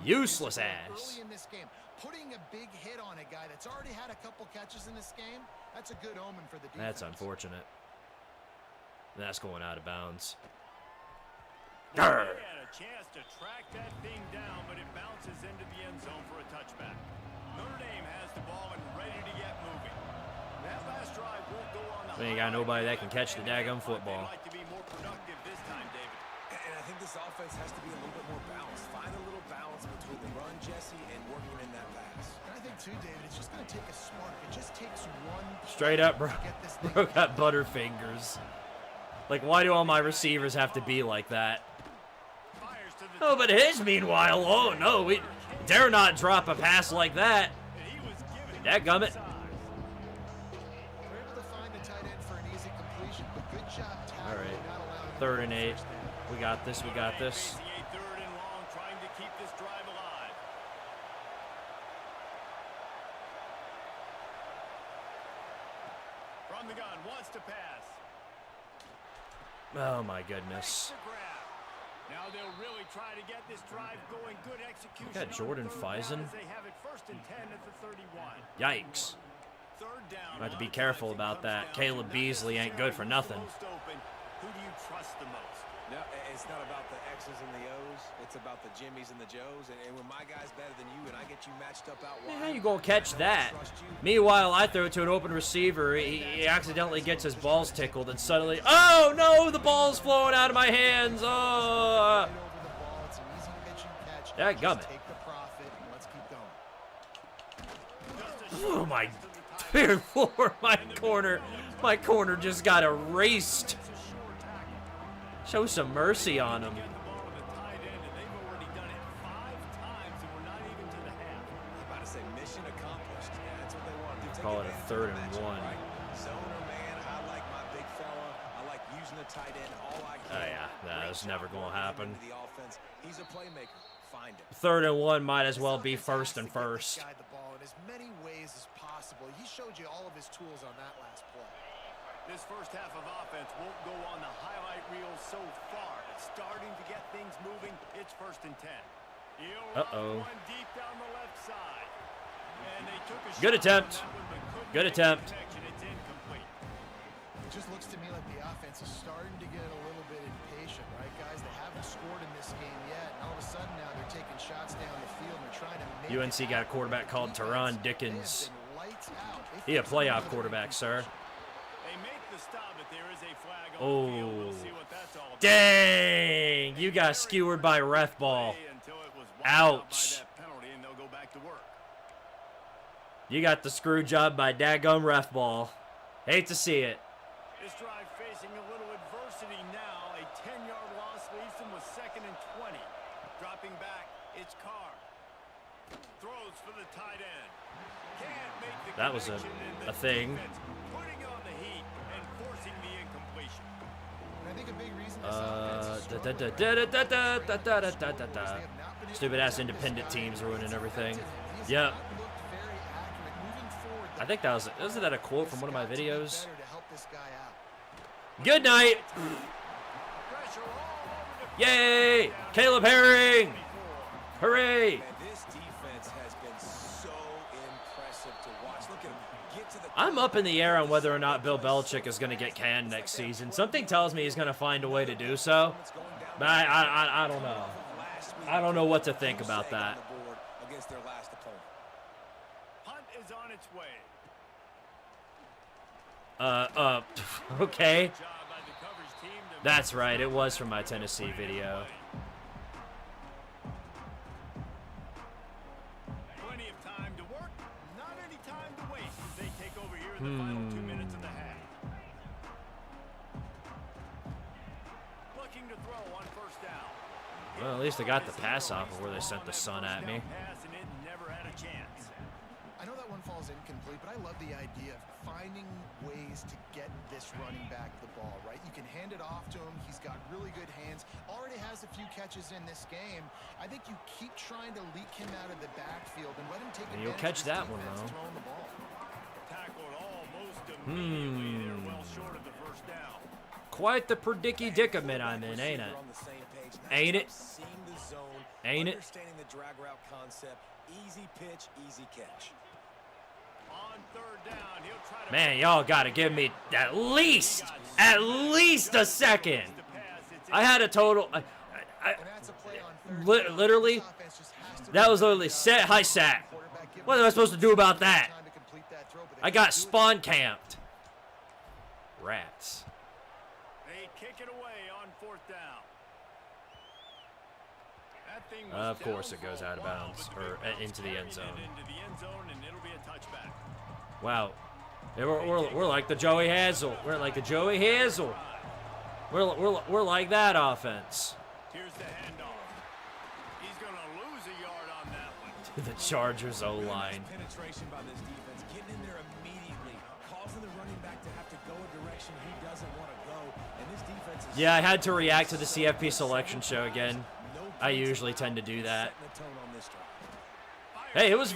Useless ass. Early in this game, putting a big hit on a guy that's already had a couple catches in this game, that's a good omen for the defense. That's unfortunate. That's going out of bounds. They had a chance to track that thing down, but it bounces into the end zone for a touchback. Notre Dame has the ball and ready to get moving. That last drive won't go on the We ain't got nobody that can catch the daggum football. They'd like to be more productive this time, David. And I think this offense has to be a little bit more balanced. Find a little balance between the run, Jesse, and working in that pass. And I think too, David, it's just going to take a spark. It just takes one. Straight up, bro. to get this thing Bro got butterfingers. Like, why do all my receivers have to be like that? Fires to the Oh, but his, meanwhile, oh no, we dare not drop a pass like that. and he was given Dadgummit. size. They're able to find the tight end for an easy completion, but good job tackling, All right. not allowing 3rd and 8. first down. We got this, we got this. Facing a 3rd and long, trying to keep this drive alive. From the gun, wants to pass. Oh my goodness. The grab. Now they'll really try to get this drive going. Good execution. Got Jordan on 3rd down Feisen. as they have it 1st and 10 at the 31. Yikes. 3rd down. I have to be careful about that. Caleb Beasley ain't good for nothing. Who do you trust the most? No, it's not about the X's and the O's. It's about the Jimmys and the Joes. And when my guy's better than you and I get you matched up out wide, How you gonna catch I that? trust you. Meanwhile, I throw it to an open receiver. He accidentally gets his balls tickled, and suddenly, oh no, the ball's flowing out of my hands. Oh, Right over the ball. It's an easy pitch and catch. Dadgummit. Just take the profit and let's keep going. oh my dear Lord, my corner just got erased. Show some mercy on him. Get the ball to the tight end, and they've already done it 5 times, and we're not even to the half. I'm about to say mission accomplished. Yeah, that's what they want to do. Take Call it a advantage 3rd of the and matchup, 1. right? Zone or man, I like my big fella. I like using the tight end all I can. Oh, yeah. Nah, that's never gonna happen. The offense. He's a playmaker. Find him. 3rd and 1 might as well be 1st and 1st. Guide the ball in as many ways as possible. He showed you all of his tools on that last play. This first half of offense won't go on the highlight reel so far. It's starting to get things moving. It's 1st and 10. He'll run one deep down the left side. And they took a Good shot on attempt. that one, but couldn't Good make the attempt. connection. It's incomplete. It just looks to me like the offense is starting to get a little bit impatient, right, guys? They haven't scored in this game yet, and all of a sudden now they're taking shots down the field and they're trying to make UNC it got a happen. quarterback called Defense, Teron they have Dickens. been lights out. He a playoff quarterback, sir. They make the stop, but there is a flag on the Oh. field. We'll see what that's all about. Dang! You got skewered by ref ball. Until it was wiped out by Ouch. that penalty, and they'll go back to work. You got the screw job by daggum ref ball. Hate to see it. This drive facing a little adversity now. A 10-yard loss leaves him with 2nd and 20. Dropping back, it's Carr. Throws for the tight end. Can't make the That was connection, and a the thing. defense putting on the heat and forcing the incompletion. And I think a big reason Stupid ass independent teams ruining everything. Yep. I think that wasn't that a quote from one of my videos? Good night. Yay! Caleb Herring! Hooray! And this defense has been so impressive to watch. Look at him get to the I'm up in the air on whether or not Bill Belichick is going to get canned next season. Something tells me he's going to find a way to do so, but I don't know. I don't know what to think about that. Against their last opponent. Punt is on its way. Okay. Job by the coverage team to That's right. It was from my Tennessee video. plenty of time to work, not any time to waste as they take over here in the final 2 minutes of the half. Looking to throw on 1st down. Well, at least I got the pass off before they sent the sun at me. Pass and it never had a chance. I know that one falls incomplete, but I love the idea of finding ways to get this running back the ball, right? You can hand it off to him. He's got really good hands. Already has a few catches in this game. I think you keep trying to leak him out of the backfield and let him take And you'll advantage catch of his that one, defense though. throwing the ball. Tackled almost immediately. They're well short of the 1st down. Quite the predicament I'm in, ain't it? They're on the same page. Now Ain't it? Seeing the zone, Ain't it? understanding the drag route concept, easy pitch, easy catch. On 3rd down, he'll try to Man, y'all got to give me at least a second. I had a total. And that's a play on 3rd down. Literally, This offense just has to that was literally set high sack. quarterback give What am I supposed to do about that? time to complete that throw, but they I got can't do it. spawn camped. Rats. They kick it away on 4th down. That thing was Of course down it goes for a out of while, bounds, but the or big into the Browns end zone. carried it into the end zone, and it'll be a touchback. Wow. Yeah, we're like the Joey Hazel. We're like the Joey Hazel. We're like that offense. Here's the handoff. He's going to lose a yard on that one. The Chargers O-line. Penetration by this defense, getting in there immediately, causing the running back to have to go a direction he doesn't want to go. And this defense is Yeah, I had to react to the CFP selection show again. no I usually tend to do that. setting the tone on this drive. Hey, it was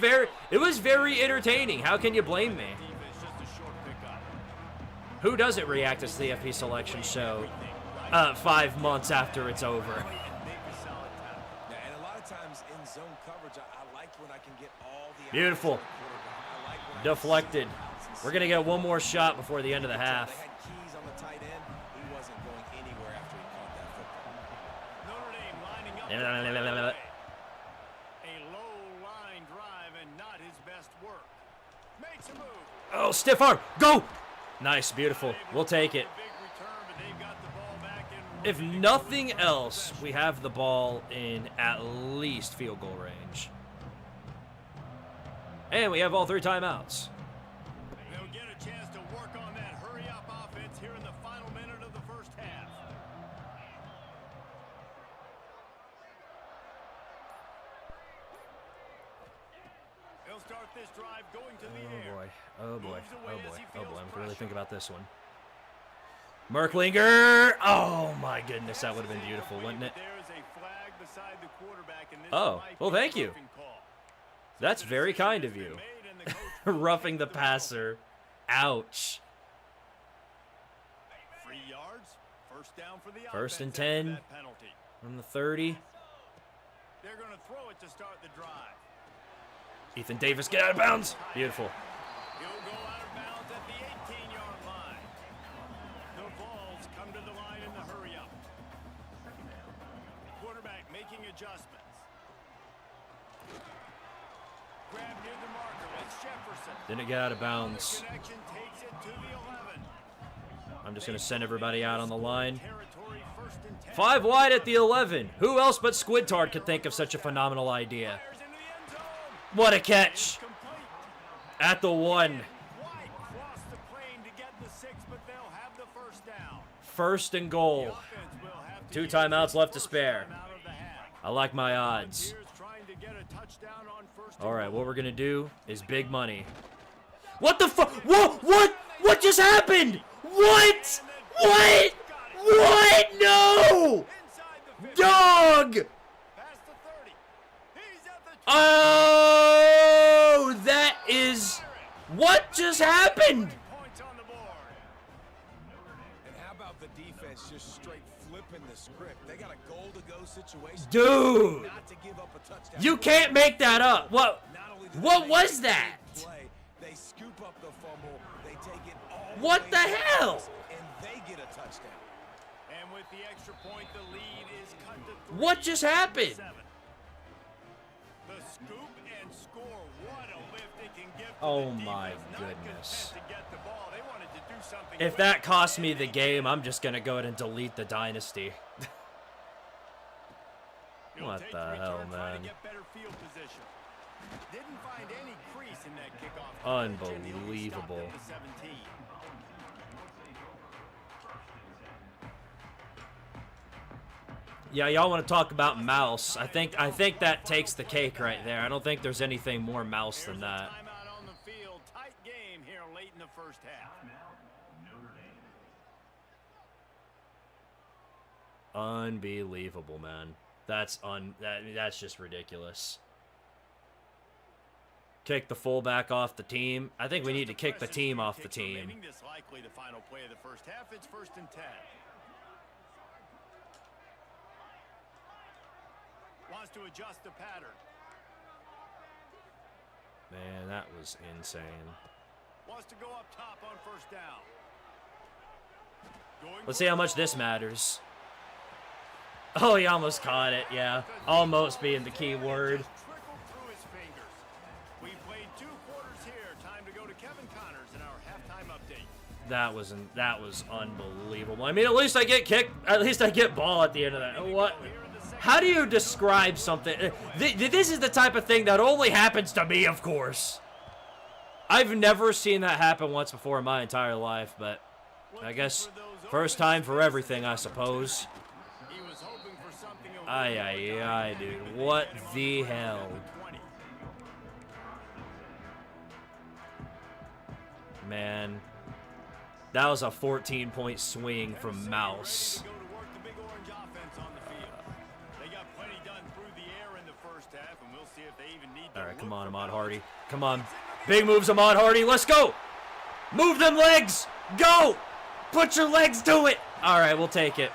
very entertaining. How can you blame me? Defense, just a short pickup. Who doesn't react to CFP selection show 5 months after it's over? Make a solid tackle. Yeah, and a lot of times in zone coverage, I like when I can get all the Beautiful. eyes on the quarterback. I like when I can Deflected. see routes and We're going to get one more shot before the end of the half. They had keys on the tight end. He wasn't going anywhere after he caught that football. Notre Dame lining up. Yeah. A low line drive and not his best work. Makes a move. Oh, stiff arm. Go! Nice, beautiful. We'll take it. Big return, but they've got the ball back in If running nothing else, we have the ball in at least field goal range. And we have all 3 timeouts. They'll get a chance to work on that hurry-up offense here in the final minute of the 1st half. They'll start this drive going to the air. Oh boy. Oh boy. Moves Oh away boy. as he Oh feels boy. I'm gonna really pressure. think about this one. Merklinger. Oh my goodness, that would have been beautiful, wouldn't it? There is a flag beside the quarterback, and this Oh, might well, be a thank you. roughing call. That's very kind of Decision you. has been made, and the coach will Roughing the take ball. passer. Ouch. 3 yards. 1st down for the First and offense after 10. that penalty. From the 30. They're going to throw it to start the drive. Ethan Davis, get out of bounds. Beautiful. He'll go out of bounds at the 18-yard line. The Vols come to the line in the hurry-up. Quarterback making adjustments. Grab near the marker. That's Jefferson. Didn't get out of bounds. Connection takes it to the 11. I'm just going to send everybody out on the line. Territory 1st and 10. 5 wide at the 11. Who else but Squidtard could think of such a phenomenal idea? Fires into the end zone. What a catch. Complete. At the 1. Quite cross the plane to get the 6, but they'll have the first down. First and goal. The offense will have to 2 use timeouts their left to first spare. timeout of the half. I like my odds. Volunteers trying to get a touchdown on first and All right, goal. what we're going to do is big money. What the fuck? What? What just happened? What? What? What? No! Inside the 50, Dog! past the 30. He's at the Oh, that is... What just happened? points on the board. And how about the defense just straight flipping the script? They got a goal-to-go situation. Dude! Not to give up a touchdown. You can't make that up. What? Not only do What they was make a that? big play, they scoop up the fumble. They take it all What way the to hell? and they get a touchdown. And with the extra point, the lead is cut to 3. What just happened? 7. The scoop and score. What a lift it can give to Oh the my defense. Not goodness. content to get the ball. They wanted to do something If with that it. costs me the game, I'm just going to go ahead and delete the dynasty. He'll What take the return, hell, trying to man? get better field position. Didn't find any crease in that kickoff. Unbelievable. Stopped at the 17. Yeah, y'all want to talk about mouse. I think that takes the cake right there. I don't think there's anything more mouse than Here's a that. timeout on the field. Tight game here late in the first half. Unbelievable, man. That's just ridiculous. Kick the fullback off the team. I think we need to kick the team off the team. Remaining this likely the final play of the first half. It's 1st and 10. Wants to adjust the pattern. Man, that was insane. Wants to go up top on first down. Going Let's for see how the much this ball. matters. Oh, he almost caught it, yeah. Almost being the key word. Just trickled through his fingers. We played 2 quarters here. Time to go to Kevin Connors in our halftime update. That was unbelievable. I mean, at least I get kick. At least I get ball at the end of that. What? How do you describe something? This is the type of thing that only happens to me, of course. I've never seen that happen once before in my entire life, but I guess first time for everything, I suppose. He was hoping for something a Aye, dude. What the hell? 20. Man. That was a 14-point swing from Mouse. Ready to go to work the big orange offense on the field. They got plenty done through the air in the first half, and we'll see if they even need to All right, come look on, for Ahmad balance. Hardy. Come on. Big moves, Ahmad Hardy. Let's go. Move them legs. Go. Put your legs to it. All right, we'll take it.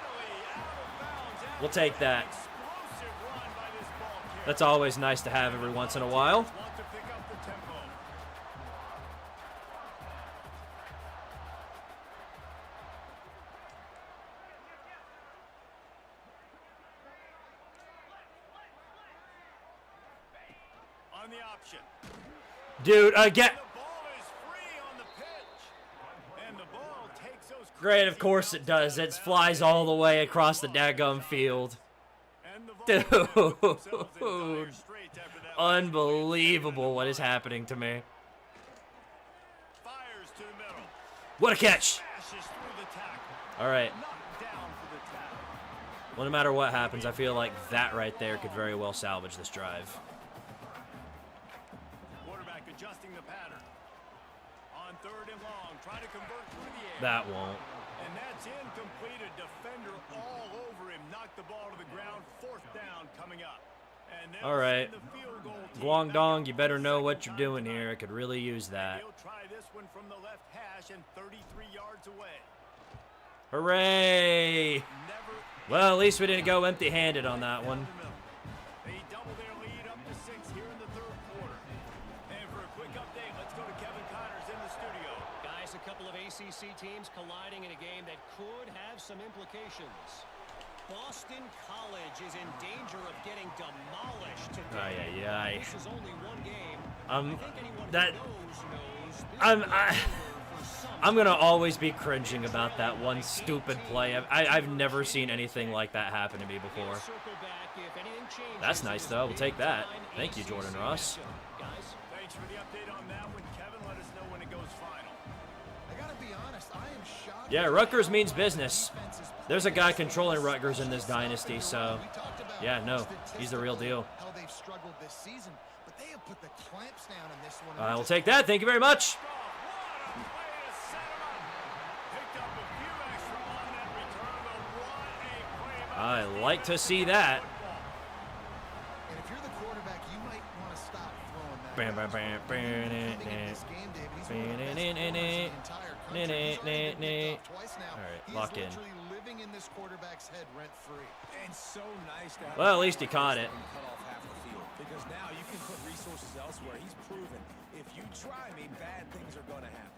We'll take that. Explosive run by this ball carrier. That's always nice to have every once in a while. Want to pick up the tempo. On the option. Dude, again. The ball is free on the pitch. And the ball takes those Great, of crazy course it bounces does. out It of flies bounds. all the way across the daggum field. And the Dude. Volunteers put themselves in dire straits after that last Unbelievable what is happening to me. fires to the middle. What a catch. Smashes through the tackle. All right. Knocked down for the tackle. Well, no matter what happens, I feel like that right there could very well salvage this drive. Quarterback adjusting the pattern. On 3rd and long, trying to convert through the air. That won't. And that's incomplete. A defender all over him. Knocked the ball to the ground. 4th down coming up. And they'll All right. send the field goal team Guangdong, back you up better for know the what second you're time doing tonight. here. I could really use that. He'll try this one from the left hash and 33 yards away. Hooray! Never Well, at least we didn't go empty-handed on that one. They double their lead up to 6 here in the 3rd quarter. And for a quick update, let's go to Kevin Connors in the studio. Guys, a couple of ACC teams colliding in a game that could have some implications. Boston College is in danger of getting demolished today. Aye, aye, aye. This is only one game. Um, I think anyone that- who knows this I'm- will be I- over for some I'm gonna always be cringing about that one stupid play. I've never seen anything like that happen to me before. We'll circle back if anything changes That's in nice, this though. We'll take that. big-time Thank you, Jordan ACC Ross. matchup. Guys, Thanks for the update on that one, Kevin. Yeah, Rutgers means business. There's a guy controlling Rutgers in this dynasty, so yeah, no, he's the real deal. I will take that. Thank you very much. I like to see that. And if you're the quarterback, you might want to stop throwing that. Bam, bam, bam, bam, all right, lock in. Living in this quarterback's head rent free. And so nice to have Well, at least he caught it. cut off half the field, because now you can put resources elsewhere. He's proven if you try me, bad things are going to happen.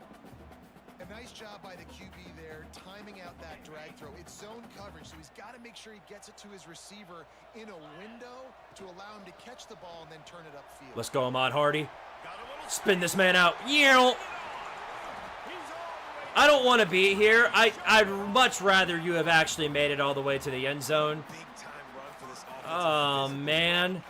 A nice job by the QB there, timing out that drag throw. It's zone coverage, so he's got to make sure he gets it to his receiver in a window to allow him to catch the ball and then turn it upfield. Let's go, Ahmad Hardy. Spin this man out. Yeah. I don't want to be here. I'd much rather you have actually made it all the way to the end zone. Oh, man.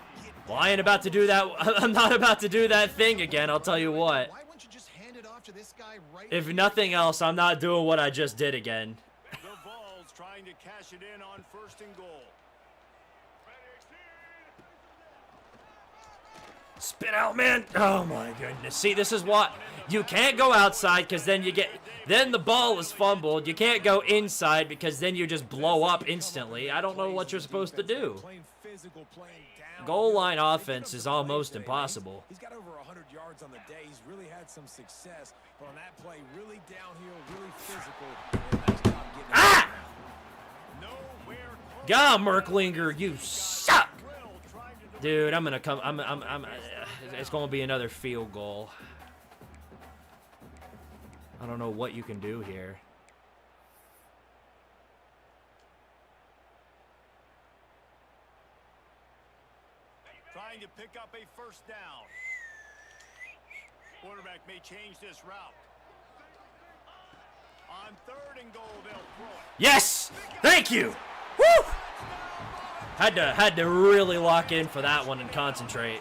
Well, I ain't about to do that. I'm not about to do that thing again, I'll tell you what. Why wouldn't you just hand it off to this guy right If nothing else, I'm not doing what I just did again. The Vols trying to cash it in on 1st and goal. Spit out, man. Oh, my goodness. See, this is what... You can't go outside because then you get... Then the ball is fumbled. You can't go inside because then you just blow up instantly. I don't know what you're supposed to do. Goal line offense is almost impossible. He's got over 100 yards on the day. He's really had some success. But on that play, really downhill, really physical. And nice job getting Ah! God, Merklinger, you suck! Dude, I'm gonna come... it's gonna be another field goal. I don't know what you can do here. Trying to pick up a 1st down. Quarterback may change this route. On 3rd and goal, they'll throw it. Yes! Thank you! Woo! Had to really lock in for that one and concentrate.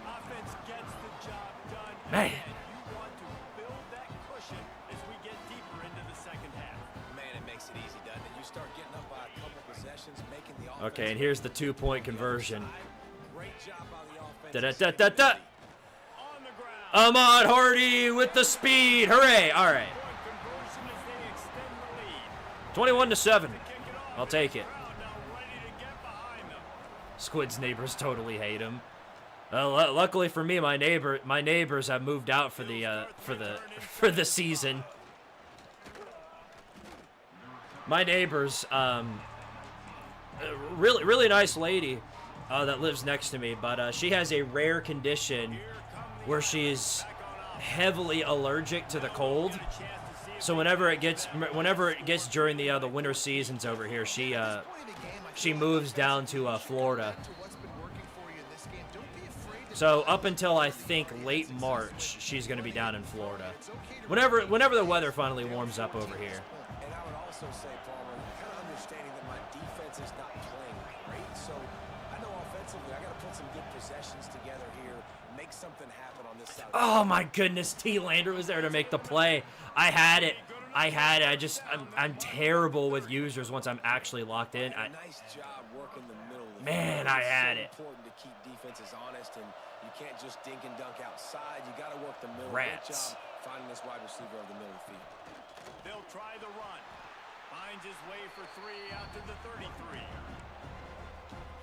Offense gets the job done. Man. You want to build that cushion as we get deeper into the 2nd half. Man, it makes it easy, doesn't it? You start getting up by a couple possessions, making the offense. Okay, and here's the 2-point conversion. Great job by the offense. Da-da-da-da-da! On the ground. Ahmad Hardy with the speed! Hooray! All right. Conversion as they extend the lead. 21-7. I'll take it. Now ready to get behind them. Squid's neighbors totally hate him. Luckily for me, my neighbors have moved out for the season. My neighbors, really nice lady that lives next to me, but she has a rare condition where she's heavily allergic to the cold. So whenever it gets during the winter seasons over here, she moves down to Florida. So up until I think late March, she's going to be down in Florida. Whenever the weather finally warms up over here. And I would also say, Palmer, kind of understanding that my defense is not playing great, so I know offensively I got to put some good possessions together here, make something happen on this side. Oh my goodness, T. Lander was there to make the play. I had it. I'm terrible with users once I'm actually locked in. Nice job working the middle of the Man, field. I had It's it. so important to keep defenses honest, and you can't just dink and dunk outside. You got to work the middle. Rats. Good job finding this wide receiver over the middle of the field. They'll try the run. Finds his way for 3 out to the 33.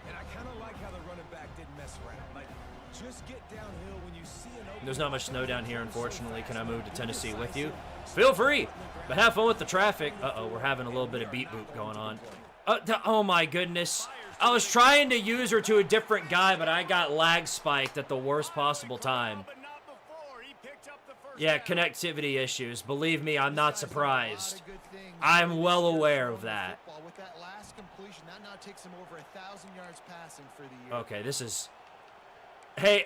And I kind of like how the running back didn't mess around. Like, just get downhill when you see an open. There's not much snow down here, unfortunately. Can I move to Tennessee with you? Feel free, but have fun with the traffic. Uh-oh, we're having a little bit of beat boop going on. Oh my goodness. I was trying to use her to a different guy, but I got lag spiked at the worst possible time. But not before. He picked up the 1st Yeah, down. connectivity issues. Believe me, I'm not surprised. I'm well aware of that. With that last completion, that now takes him over 1,000 yards passing for the year. Okay, this is... Hey,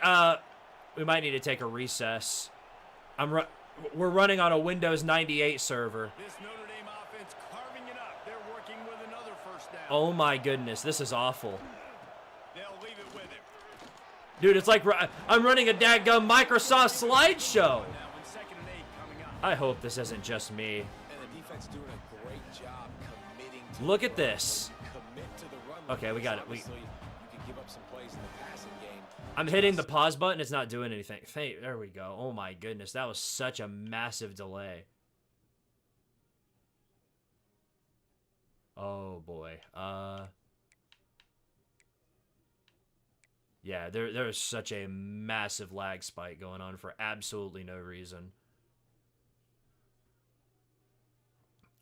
we might need to take a recess. We're running on a Windows 98 server. This Notre Dame offense carving it up. They're working with another 1st down. Oh my goodness, this is awful. They'll leave it with him. Dude, it's like I'm running a dadgum Microsoft slideshow. Now when 2nd and 8 coming up. I hope this isn't just me. And the defense doing a great job committing to Look at this. commit to the run. Okay, we got it. Obviously, you can give up some plays in the passing game. I'm hitting the pause button. It's not doing anything. There we go. Oh my goodness. That was such a massive delay. Oh boy. Yeah, there's such a massive lag spike going on for absolutely no reason.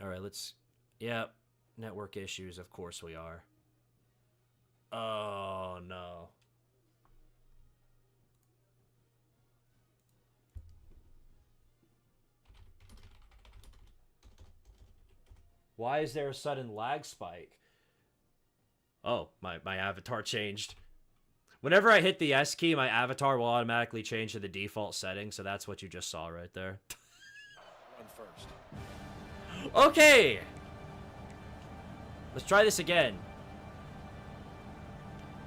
All right, let's... Yep, network issues, of course we are. Oh, no. Why is there a sudden lag spike? Oh, my avatar changed. Whenever I hit the S key, my avatar will automatically change to the default setting, so that's what you just saw right there. Run first. Okay! Let's try this again.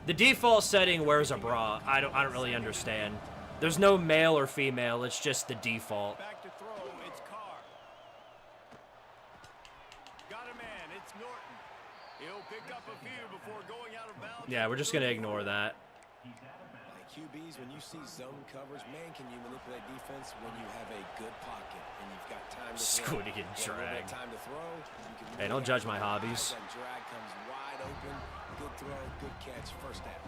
The default setting wears a bra. I don't really understand. There's no male or female, it's just the default. Back to throw, it's Carr. Got a man, it's Norton. He'll pick up a few before going out of bounds. Yeah, we're just gonna ignore that. Like QBs, when you see zone coverage, man, can you manipulate defense when you have a good pocket and you've got time to throw? Scooty get You got a little bit dragged. of time to throw. You can Hey, don't really judge my optimize. hobbies. That drag comes wide open. Good throw, good catch, first down.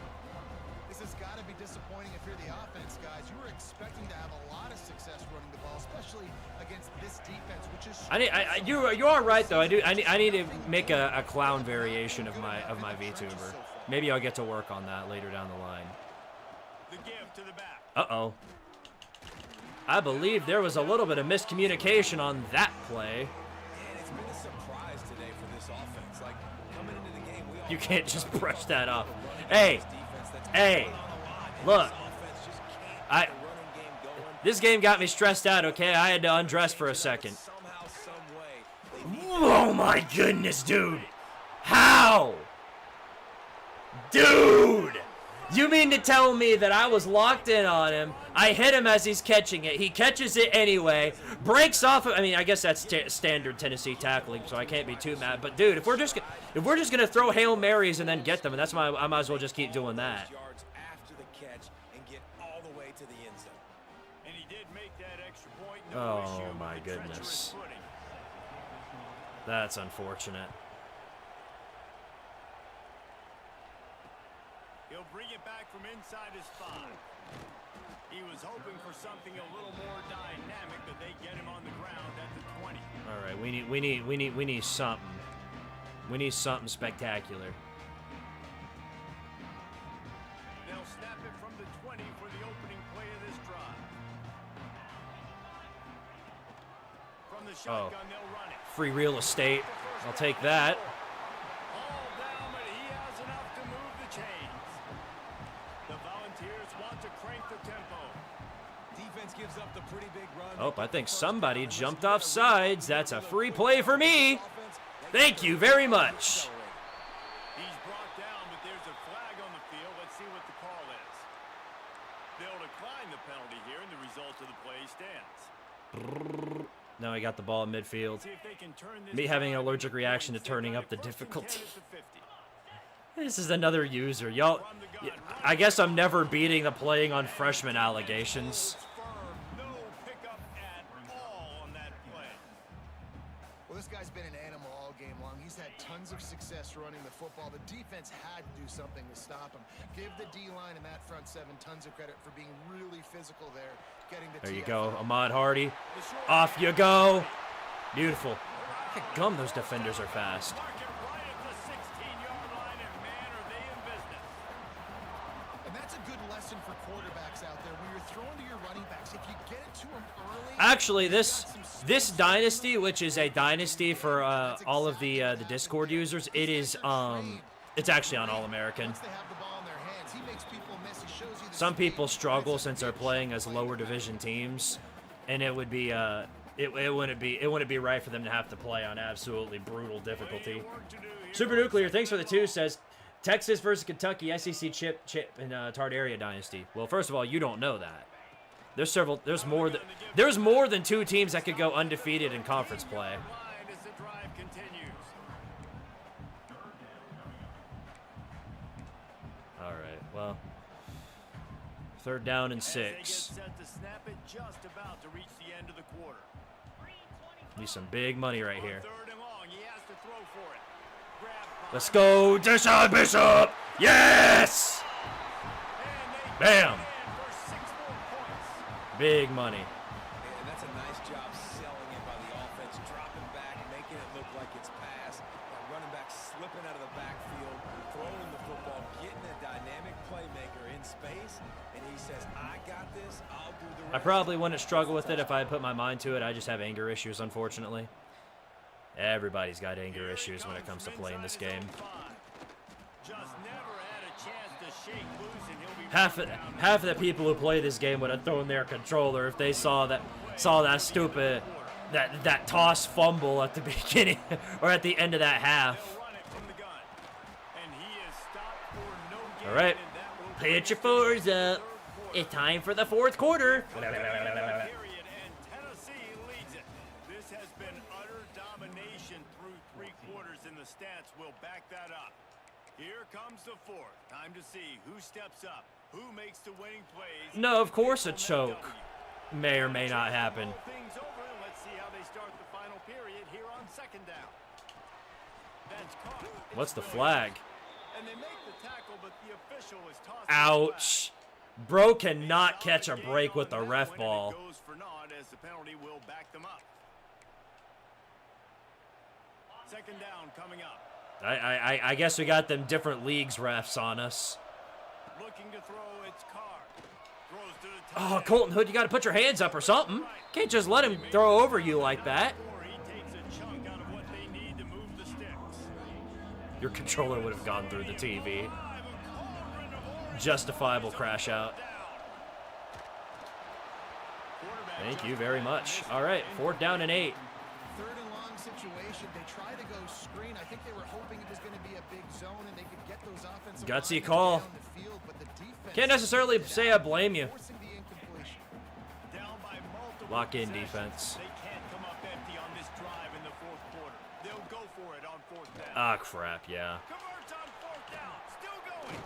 This has got to be disappointing if you're the offense, guys. You were expecting to have a lot of success running the ball, especially against this defense, which is. You are right though. I need to make a clown variation of my VTuber. Maybe I'll get to work on that later down the line. The give to the back. Uh-oh. I believe there was a little bit of miscommunication on that play. And it's been a surprise today for this offense. Like, coming into the game, we all You can't just brush that off. Hey, look. This game got me stressed out, okay? I had to undress for a second. somehow, some way, they Oh my goodness, dude. How? Dude! You mean to tell me that I was locked in on him, I hit him as he's catching it, he catches it anyway, breaks off, I mean, I guess that's standard Tennessee tackling, so I can't be too mad, but dude, if we're just gonna throw Hail Marys and then get them, and that's why I might as well just keep doing that. yards after the catch and get all the way to the end zone. And he did make that extra point. Oh, issue with my the treacherous goodness. footing. That's unfortunate. He'll bring it back from inside his 5. He was hoping for something a little more dynamic, but they get him on the ground at the 20. All right, we need something. We need something spectacular. They'll snap it from the 20 for the opening play of this drive. From the shotgun, they'll run it. Free real estate. I'll take that. All down, but he has enough to move the chains. The Volunteers want to crank the tempo. Defense gives up the pretty big run. Oh, I think somebody jumped off sides. That's a free play for me. Thank you very much. He's brought down, but there's a flag on the field. Let's see what the call is. They'll decline the penalty here, and the result of the play stands. Now I got the ball in midfield. See if they can turn this Me having an drive allergic into reaction to points. turning They've up the got it first and 10 difficulty. at the 50. This is another user. Y'all, I guess I'm never beating the playing on freshman allegations. Firm, no pickup at all on that play. Well, this guy's been an animal all game long. He's had tons of success running the football. The defense had to do something to stop him. Give the D-line and that front 7 tons of credit for being really physical there. Getting the There you TF go, out. Ahmad Hardy. Off you go. Beautiful. Gum, those defenders are fast. Mark it right at the 16-yard line, and man, are they in business. And that's a good lesson for quarterbacks out there. When you're throwing to your running backs, if you get it to them early... Actually, this dynasty, which is a dynasty for all of the Discord users, it is it's actually on All American. Once they have the ball in their hands, he makes people miss. He shows you the Some speed. people struggle since they're playing as lower division teams, and it would be it wouldn't be right for them to have to play on absolutely brutal difficulty. Super Nuclear, thanks for the 2, says Texas versus Kentucky SEC chip in Tardaria dynasty. Well, first of all, you don't know that. There's more than 2 teams that could go undefeated in conference play. All right, well, 3rd down and 6. Need some big money right here. Let's go, Deshaun Bishop! Yes! Bam! Big money. And that's a nice job selling it by the offense, dropping back, making it look like it's passed. That running back slipping out of the backfield, throwing the football, getting a dynamic playmaker in space, and he says, I got this, I'll do the rest. I probably wouldn't struggle with it if I had put my mind to it. I just have anger issues, unfortunately. Everybody's got anger issues when it comes to playing this game. Half of the people who play this game would have thrown their controller if they saw that stupid that toss fumble at the beginning or at the end of that half. All right, put your 4s up. It's time for the 4th quarter. Stats will back that up. Here comes the 4th. Time to see who steps up, who makes the winning plays. No, of course a choke may or may not happen. Things over. Let's see how they start the final period here on 2nd down. That's caught. What's the flag? And they make the tackle, but the official is tossing. Ouch. Bro cannot catch a break with the ref ball. Goes for naught as the penalty will back them up. 2nd down coming up. I guess we got them different leagues refs on us. Looking to throw, it's Carr. Throws to the tight Oh, end. Colton Hood, you got to put your hands up or something. Can't just let him throw over you like that. He takes a chunk out of what they need to move the sticks. Your controller would have gone through the TV. Justifiable crash out. Thank you very much. All right, 4th down and 8. 3rd and long situation. They try to go screen. I think they were hoping it was going to be a big zone and they could get those offensive Gutsy linemen call. down the field, but the defense Can't necessarily say I blame you. forcing the incompletion. Down by multiple Lock in possessions. defense. They can't come up empty on this drive in the 4th quarter. They'll go for it on 4th down. Ah, crap, yeah. Converts on 4th down. Still going.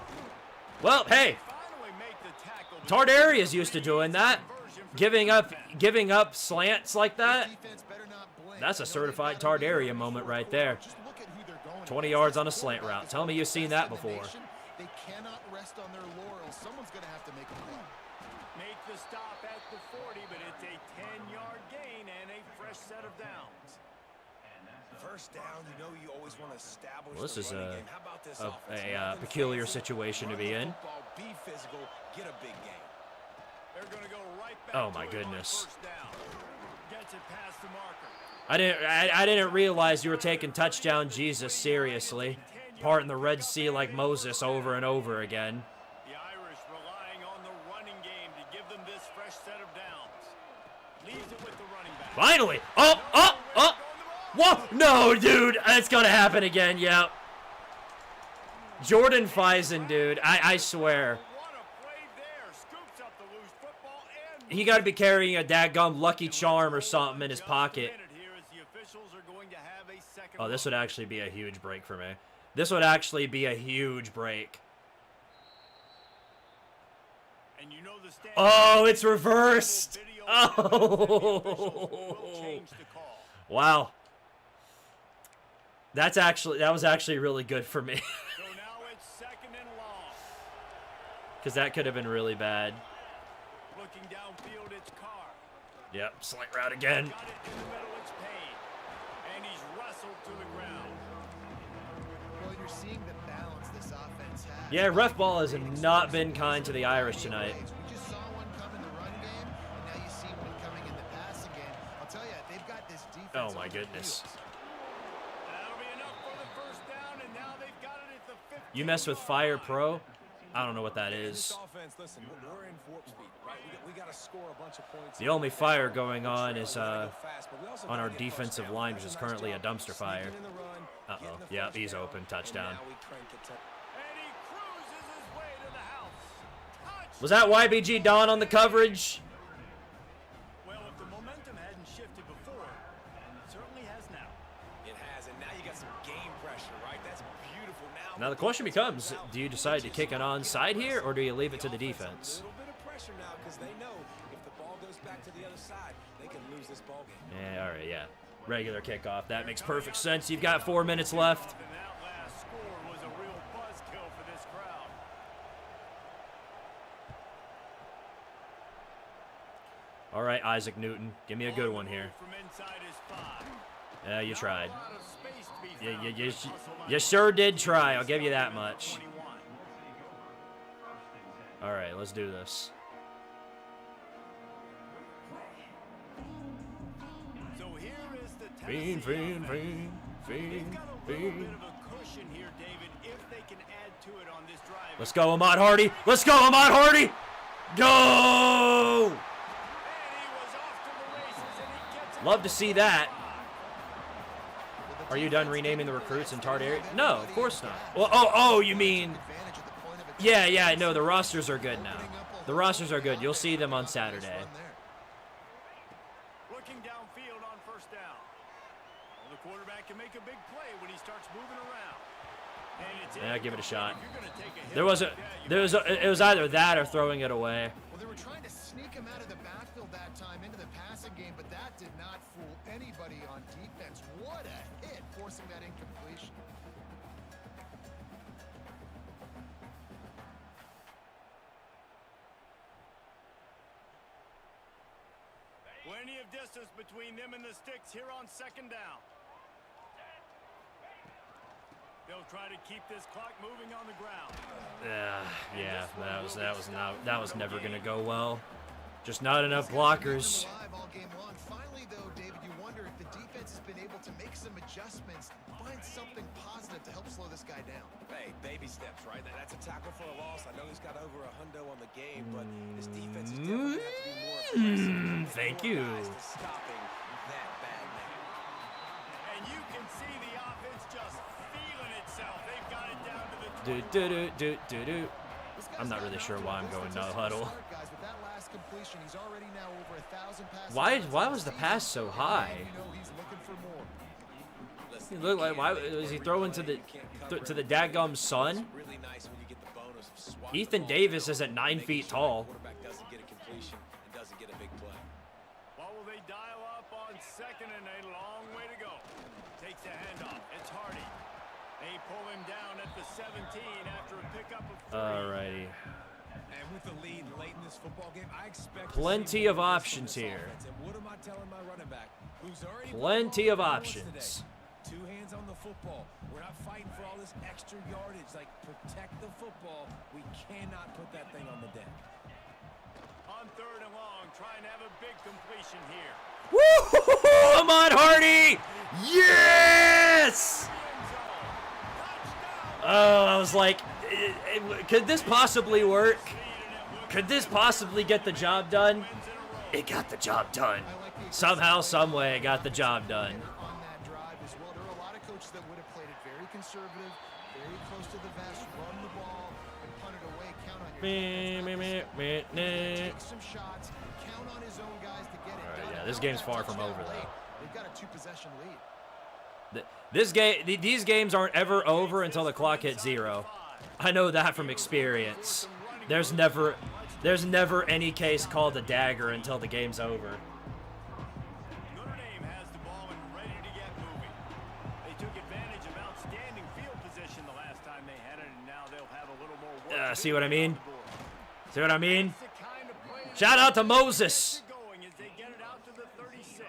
Well, hey, Finally make the tackle. Tardaria is used to doing that. Giving up slants like that. Defense better not blink. That's a certified Tardaria moment right there. Just look at who they're going 20 against. yards on a slant route. Tell me you've seen that before. They cannot rest on their laurels. Someone's going to have to make a play. Make the stop at the 40, but it's a 10-yard gain and a fresh set of downs. 1st down, you know you always want to establish Well, this the is running game. How about this offense? a Nothing peculiar fancy. situation to Run be the in. football, be physical, get a big gain. They're going to go right back Oh, to my it on goodness. 1st down. Gets it past the marker. I didn't realize you were taking touchdown Jesus seriously. Parting the Red Sea like Moses over and over again. The Irish relying on the running game to give them this fresh set of downs. Leaves it with the running back. Finally! Oh! Whoa! No, dude! That's gonna happen again, yep. Jordan Faison, dude. I swear. What a play there. Scoops up the loose football and He gotta be carrying a daggum Lucky Charm or something in his pocket. here as the officials are going to have a second Oh, this look. would actually be a huge break for me. This would actually be a huge break. And you know the standard Oh, it's reversed! video Oh! will change the call. Wow. That was actually really good for me. So now it's 2nd and long. Because that could have been really bad. Looking downfield, it's Carr. Yep, slant route again. Got it in the middle, it's Payne. And he's wrestled to the ground. Well, you're seeing the balance this offense has. Yeah, ref ball has not been kind to the Irish tonight. We just saw one come in the run game, and now you see one coming in the passing game. I'll tell you, they've got this defense. Oh my on their goodness. That'll heels. be enough for the 1st down, and now they've got it at the 50. You mess with Fire Pro? I don't know what that This is. offense, listen, we're in warp speed, right? We got to score a bunch of points. The only fire going on is We gotta go fast, but we also on gotta our get first defensive down. line, That's which is a nice currently a job dumpster fire. sneaking in the run, Uh-oh. getting the Yeah, first he's down, open. Touchdown. and now we crank the tempo. And he cruises his way to the house. Touchdown. Was that YBG Don on the coverage? shifted before. It certainly has now. It has, and now you got some game pressure, right? That's beautiful. Now the question becomes, do you decide to kick an onside here, or do you leave it to the defense? A little bit of pressure now because they know if the ball goes back to the other side, they can lose this ball game. Yeah, all right, yeah. Regular kickoff. That makes perfect sense. You've got 4 minutes left. And that last score was a real buzzkill for this crowd. All right, Isaac Newton. Give me a good one here. From inside his 5. Yeah, you tried. A lot of space to be found. You sure did try. I'll give you that much. 21. All right, let's do this. So here is the Fiend, Tennessee fiend, offense. fiend, They've fiend, got a little fiend. bit of a cushion here, David, if they can add to it on this drive. Let's go, Ahmad Hardy. Let's go, Ahmad Hardy. Go! And he was off to the races, and he gets it. Love to see that. Are you done renaming the recruits in Tardaria? No, of course not. Well, oh, you mean... Yeah, no, the rosters are good now. The rosters are good. You'll see them on Saturday. Looking downfield on first down. Well, the quarterback can make a big play when he starts moving around. And it's Yeah, give it a shot. If you're gonna take a hit There was like a, that, there was a, it was either that or throwing it away. Well, they were trying to sneak him out of the backfield that time into the passing game, but that did not fool anybody on defense. What a hit, forcing that incompletion. Plenty of distance between them and the sticks here on second down. They'll try to keep this clock moving on the ground. Yeah, that was never gonna go well. Just not enough blockers. Alive all game long. Finally, though, David, you wonder if the defense has been able to make some adjustments, find something positive to help slow this guy down. Hey, baby steps, right? That's a tackle for a loss. I know he's got over a hundo on the game, but this defense is definitely going to have to be more aggressive. Thank More you. guys to stopping that bad man. And you can see the offense just feeling itself. They've got it down to the Do 20. do do do do do. I'm not really sure why I'm going no huddle. Why was the pass so high? He looked like, why was he throwing to the dadgum sun? Really nice when you get the bonus of swat Ethan the ball Davis down, isn't 9 making feet sure tall. the quarterback doesn't get a completion and doesn't get a big play. What will they dial up on second and a long way to go? Takes the handoff. It's Hardy. They pull him down at the 17 after a pickup of 3. Alrighty. And with the lead late in this football game, I expect Plenty of options here. And what am I telling my running back, who's already Plenty of performed options. today? 2 hands on the football. We're not fighting for all this extra yardage. Like, protect the football. We cannot put that thing on the deck. On third and long, trying to have a big completion here. Woo! Ahmad Hardy! Yes! Oh, I was like, could this possibly work? Could this possibly get the job done? It got the job done. Somehow, some way, it got the job done. On that drive as well, there are a lot of coaches that would have played it very conservative, very close to the vest, run the ball, and punt it away. Count on your take some shots, count on his own guys to get it done. Yeah, this game's far from over, though. They've got a 2-possession lead. These games aren't ever over until the clock hits 0. I know that from experience. There's never any case called a dagger until the game's over. Notre Dame has the ball and ready to get moving. They took advantage of outstanding field position the last time they had it, and now they'll have a little more work. See what I mean? See what I mean? That's the kind of play Shout out to Moses. going as they get it out to the 36.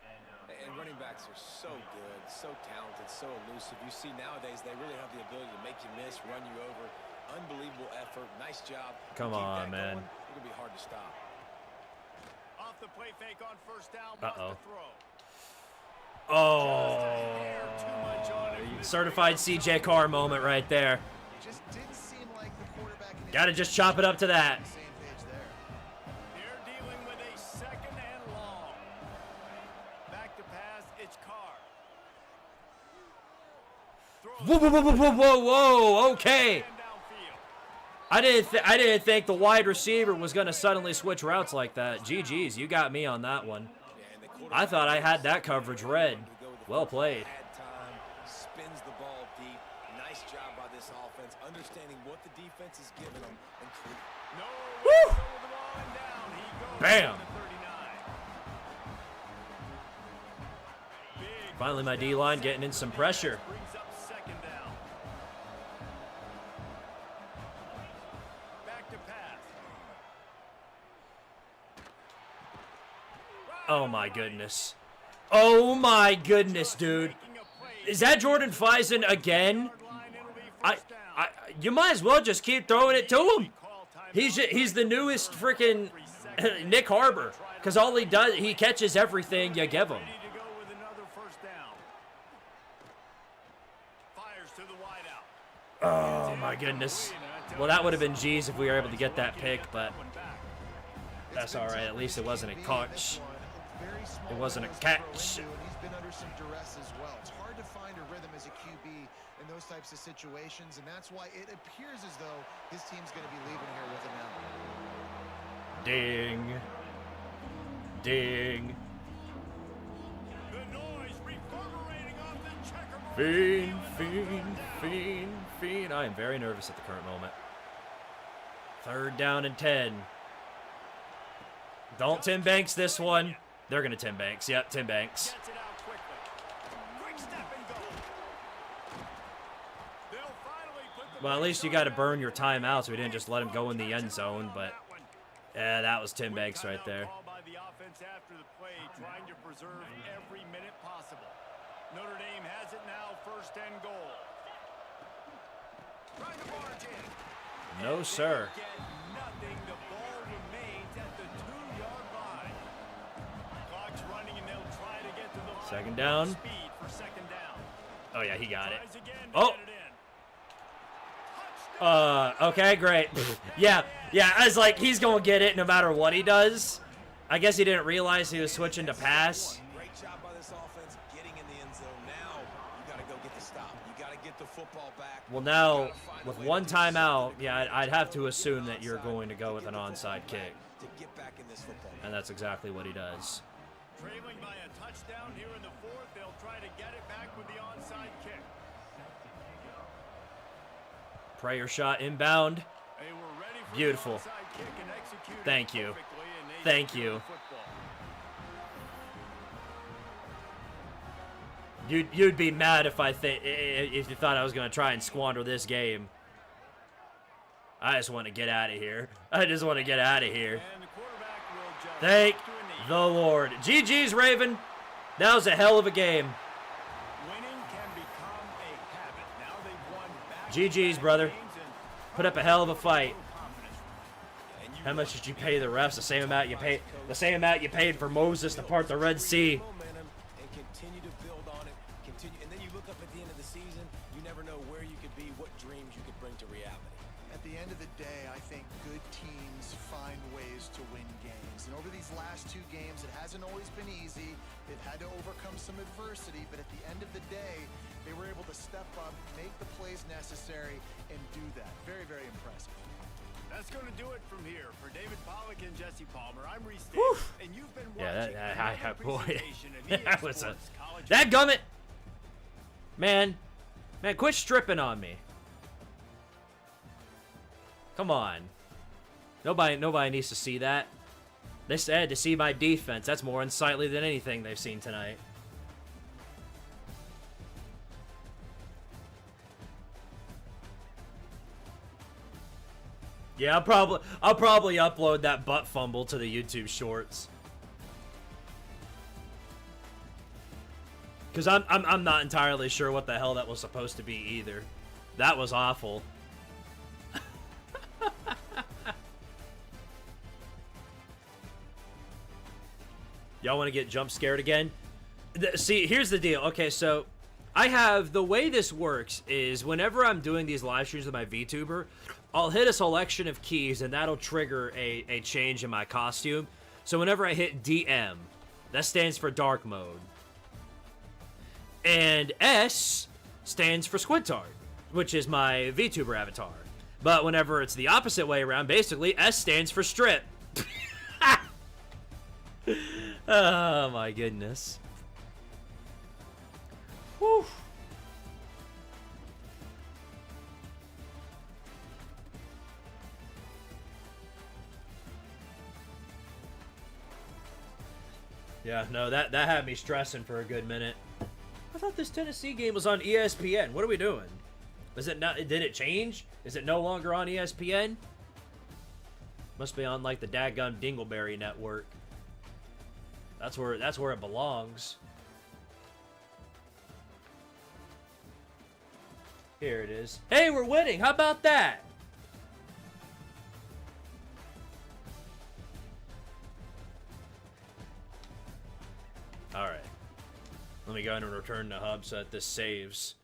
And running backs are so good, so talented, so elusive. You see nowadays they really have the ability to make you miss, run you over. Unbelievable effort. Nice job. Come Keep on, that man. going. It'll be hard to stop. Off the play fake on first down, block the throw. Oh, certified CJ Carr moment right there. Just didn't seem like the quarterback and his Gotta just chop it up to that. on the same page there. They're dealing with a second and long. Back to pass, it's Carr. Whoa, okay. And downfield. I didn't think the wide receiver was going to suddenly switch routes like that. GG's, you got me on that one. I thought I had that coverage read. Well played. Spins the ball deep. Nice job by this offense, understanding what the defense is giving them. Woo! Bam! Finally, my D-line getting in some pressure. Oh my goodness. Oh my goodness, dude. Is that Jordan Faison again? You might as well just keep throwing it to him. He's the newest freaking Nick Harbor, because all he does, he catches everything you give him. Oh my goodness. Well, that would have been G's if we were able to get that pick, but that's all right. At least it wasn't a catch. It wasn't a catch. He's been under some duress as well. It's hard to find a rhythm as a QB in those types of situations, and that's why it appears as though his team's going to be leaving here with him now. Ding. Ding. The noise reverberating off the checkerboard. Fiend, fiend, fiend, fiend. I am very nervous at the current moment. 3rd down and 10. Don't Tim Banks this one. They're going to Tim Banks. Yep, Tim Banks. Well, at least you got to burn your timeouts. We didn't just let him go in the end zone, but yeah, that was Tim Banks right there. Trying to preserve every minute possible. Notre Dame has it now, 1st and goal. Trying to barge in. No, sir. Nothing. The ball remains at the 2-yard line. Clock's running, and they'll try to get to the line. 2nd down. Speed for 2nd down. Oh yeah, he got it. Tries again to Oh. get it in. Okay, great. yeah, I was like, he's gonna get it no matter what he does. I guess he didn't realize he was switching to pass. Great job by this offense getting in the end zone. Now you got to go get the stop. You got to get the football back. Well, now with one timeout, yeah, I'd have to assume that you're going to go with an onside kick, to get back in this football. and that's exactly what he does. Trailing by a touchdown here in the 4th. They'll try to get it back with the onside kick. Prayer shot inbound. They were ready for Beautiful. the onside kick and executed Thank you. perfectly, and they Thank secured you. the football. You'd be mad if you thought I was gonna try and squander this game. I just want to get out of here. I just want to get out of here. And the quarterback will just Thank to a knee. the Lord. GG's, Raven. That was a hell of a game. Winning can become a habit. Now they've won back GG's, brother. games and Put up a hell of a fight. confidence. How much did you pay the refs? The same amount you paid for Moses to part the Red Sea. Momentum and continue to build on it. And then you look up at the end of the season, you never know where you could be, what dreams you could bring to reality. At the end of the day, I think good teams find ways to win games. And over these last 2 games, it hasn't always been easy. They've had to overcome some adversity, but at the end of the day, they were able to step up, make the plays necessary, and do that. Very, very impressive. That's going to do it from here. For David Pollack and Jesse Palmer, I'm Reese Davis, and you've been watching Boy, presentation of EA that was a Sports College that gummit. Man, quit stripping on me. Come on. Nobody needs to see that. They said to see my defense. That's more unsightly than anything they've seen tonight. Yeah, I'll probably upload that butt fumble to the YouTube shorts. Cause I'm not entirely sure what the hell that was supposed to be either. That was awful. Y'all want to get jump scared again? See, here's the deal. Okay, so I have, the way this works is whenever I'm doing these live streams with my VTuber, I'll hit a selection of keys and that'll trigger a change in my costume. So whenever I hit DM, that stands for dark mode. And S stands for Squidtard, which is my VTuber avatar. But whenever it's the opposite way around, basically, S stands for strip. Oh, my goodness. Whew. Yeah, no, that had me stressing for a good minute. I thought this Tennessee game was on ESPN. What are we doing? Is it not? Did it change? Is it no longer on ESPN? Must be on like the daggum Dingleberry network. That's where it belongs. Here it is. Hey, we're winning. How about that? All right. Let me go ahead and return the hub so that this saves.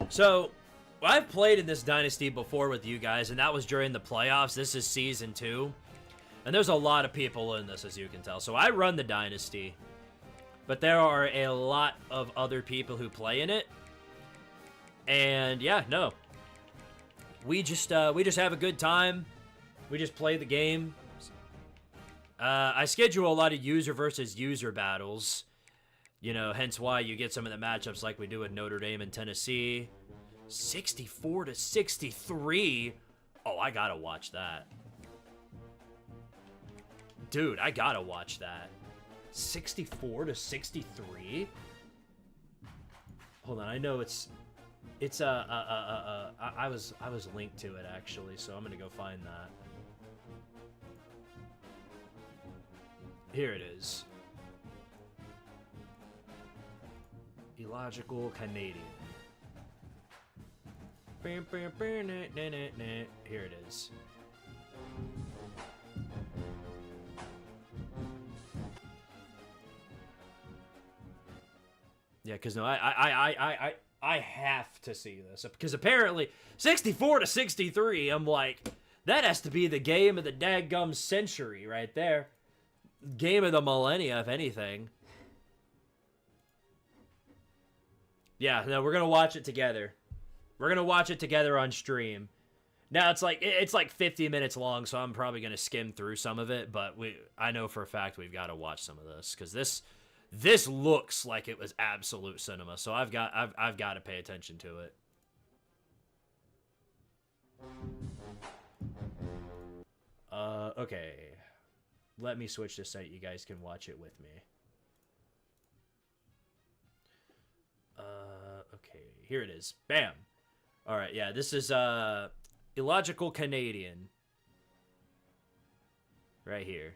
So, I've played in this Dynasty before with you guys, and that was during the playoffs. This is Season 2. And there's a lot of people in this, as you can tell. So, I run the Dynasty. But there are a lot of other people who play in it. And, yeah, no. We just have a good time. We just play the game. I schedule a lot of user versus user battles. You know, hence why you get some of the matchups like we do with Notre Dame and Tennessee. 64-63. Oh, I gotta watch that. Dude, I gotta watch that. 64-63? Hold on, I know it's I was linked to it actually, so I'm gonna go find that. Here it is. Illogical Canadian. Here it is. Yeah, because no, I have to see this because apparently 64-63. I'm like, that has to be the game of the daggum century right there. Game of the millennia, if anything. Yeah, no, we're gonna watch it together. We're gonna watch it together on stream. Now it's like 50 minutes long, so I'm probably gonna skim through some of it. But I know for a fact we've got to watch some of this because this looks like it was absolute cinema. So I've got to pay attention to it. Okay. Let me switch this so you guys can watch it with me. Okay, here it is. Bam. All right, yeah, this is Illogical Canadian. Right here.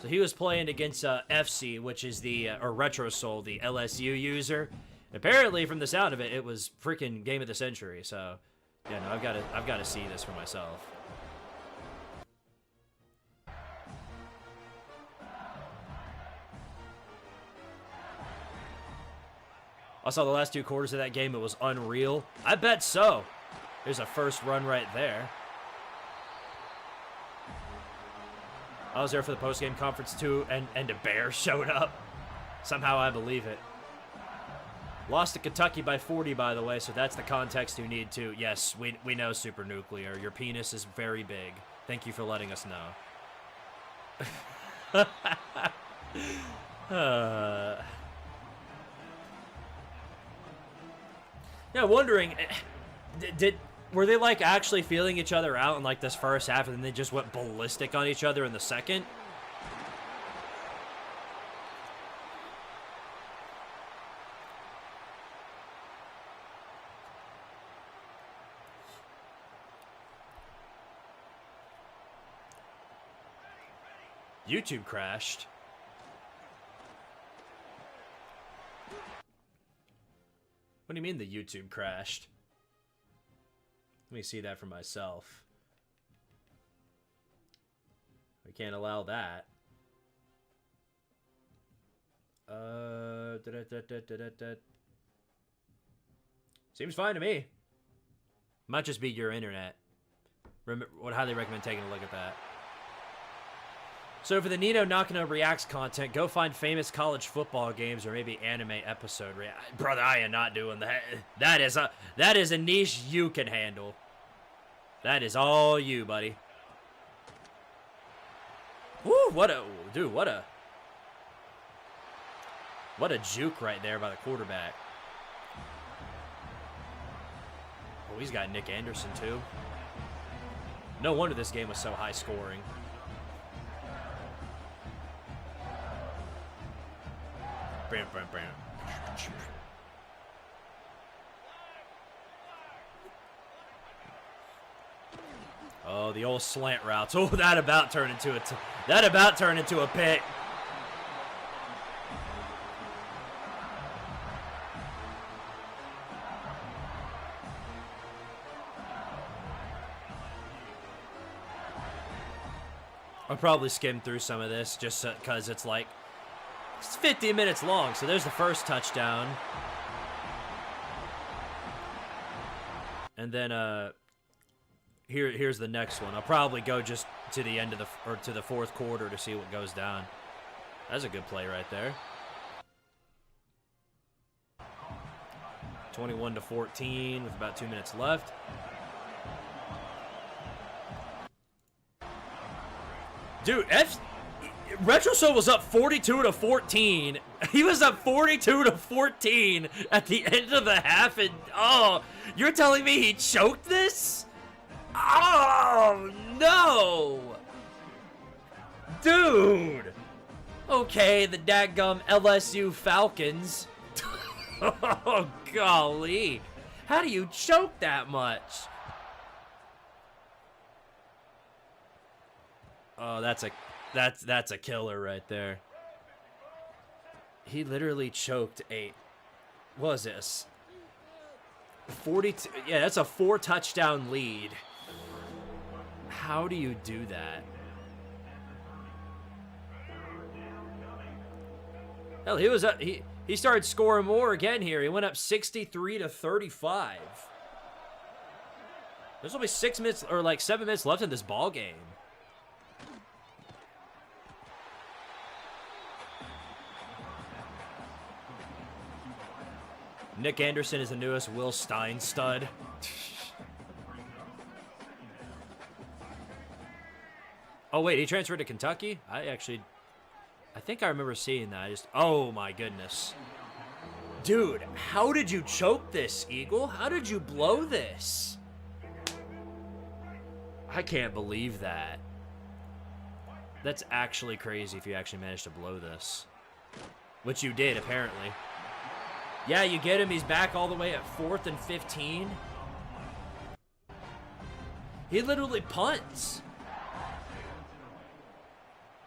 So he was playing against FC, which is the or RetroSoul, the LSU user. Apparently, from the sound of it, it was freaking game of the century. So, yeah, no, I've got to see this for myself. I saw the last 2 quarters of that game. It was unreal. I bet so. There's a first run right there. I was there for the post-game conference too, and the Bears showed up. Somehow I believe it. Lost to Kentucky by 40, by the way, so that's the context you need to. Yes, we know Super Nuclear. Your penis is very big. Thank you for letting us know. Yeah, wondering, were they like actually feeling each other out in like this first half, and then they just went ballistic on each other in the second? YouTube crashed. What do you mean the YouTube crashed? Let me see that for myself. We can't allow that. Seems fine to me. Might just be your internet. Would highly recommend taking a look at that. So for the Nino Nakano Reacts content, go find famous college football games or maybe anime episode. Brother, I am not doing that. That is a niche you can handle. That is all you, buddy. Woo, what a juke right there by the quarterback. Oh, he's got Nick Anderson too. No wonder this game was so high scoring. Bam, bam, bam. Oh, the old slant routes. Oh, that about turned into a pick. I'll probably skim through some of this just because it's 50 minutes long. So there's the first touchdown. And then here's the next one. I'll probably go just to the end of to the fourth quarter to see what goes down. That's a good play right there. 21-14 with about 2 minutes left. Dude, RetroSoul was up 42-14. He was up 42-14 at the end of the half, and oh, you're telling me he choked this? Oh no, dude. Okay, the dadgum LSU Falcons. Oh golly, how do you choke that much? Oh, that's a killer right there. He literally choked what was this? 42. Yeah, that's a 4 touchdown lead. How do you do that? Hell, he was up. He started scoring more again here. He went up 63-35. There's only 6 minutes or 7 minutes left in this ball game. Nick Anderson is the newest Will Stein stud. Oh, wait, he transferred to Kentucky? I think I remember seeing that. Oh, my goodness. Dude, how did you choke this, Eagle? How did you blow this? I can't believe that. That's actually crazy if you actually managed to blow this. Which you did, apparently. Yeah, you get him. He's back all the way at 4th and 15. He literally punts.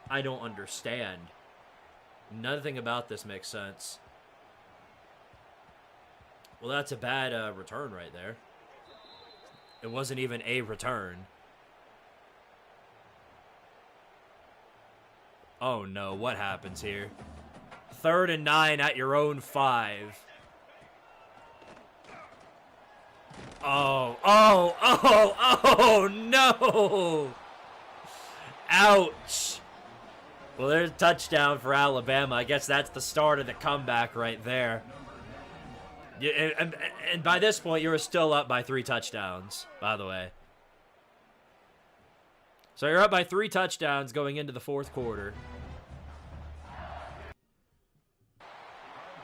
I don't understand. Nothing about this makes sense. Well, that's a bad return right there. It wasn't even a return. Oh no, what happens here? 3rd and 9 at your own 5. Oh, no! Ouch! Well, there's a touchdown for Alabama. I guess that's the start of the comeback right there. And by this point, you were still up by 3 touchdowns, by the way. So you're up by 3 touchdowns going into the 4th quarter.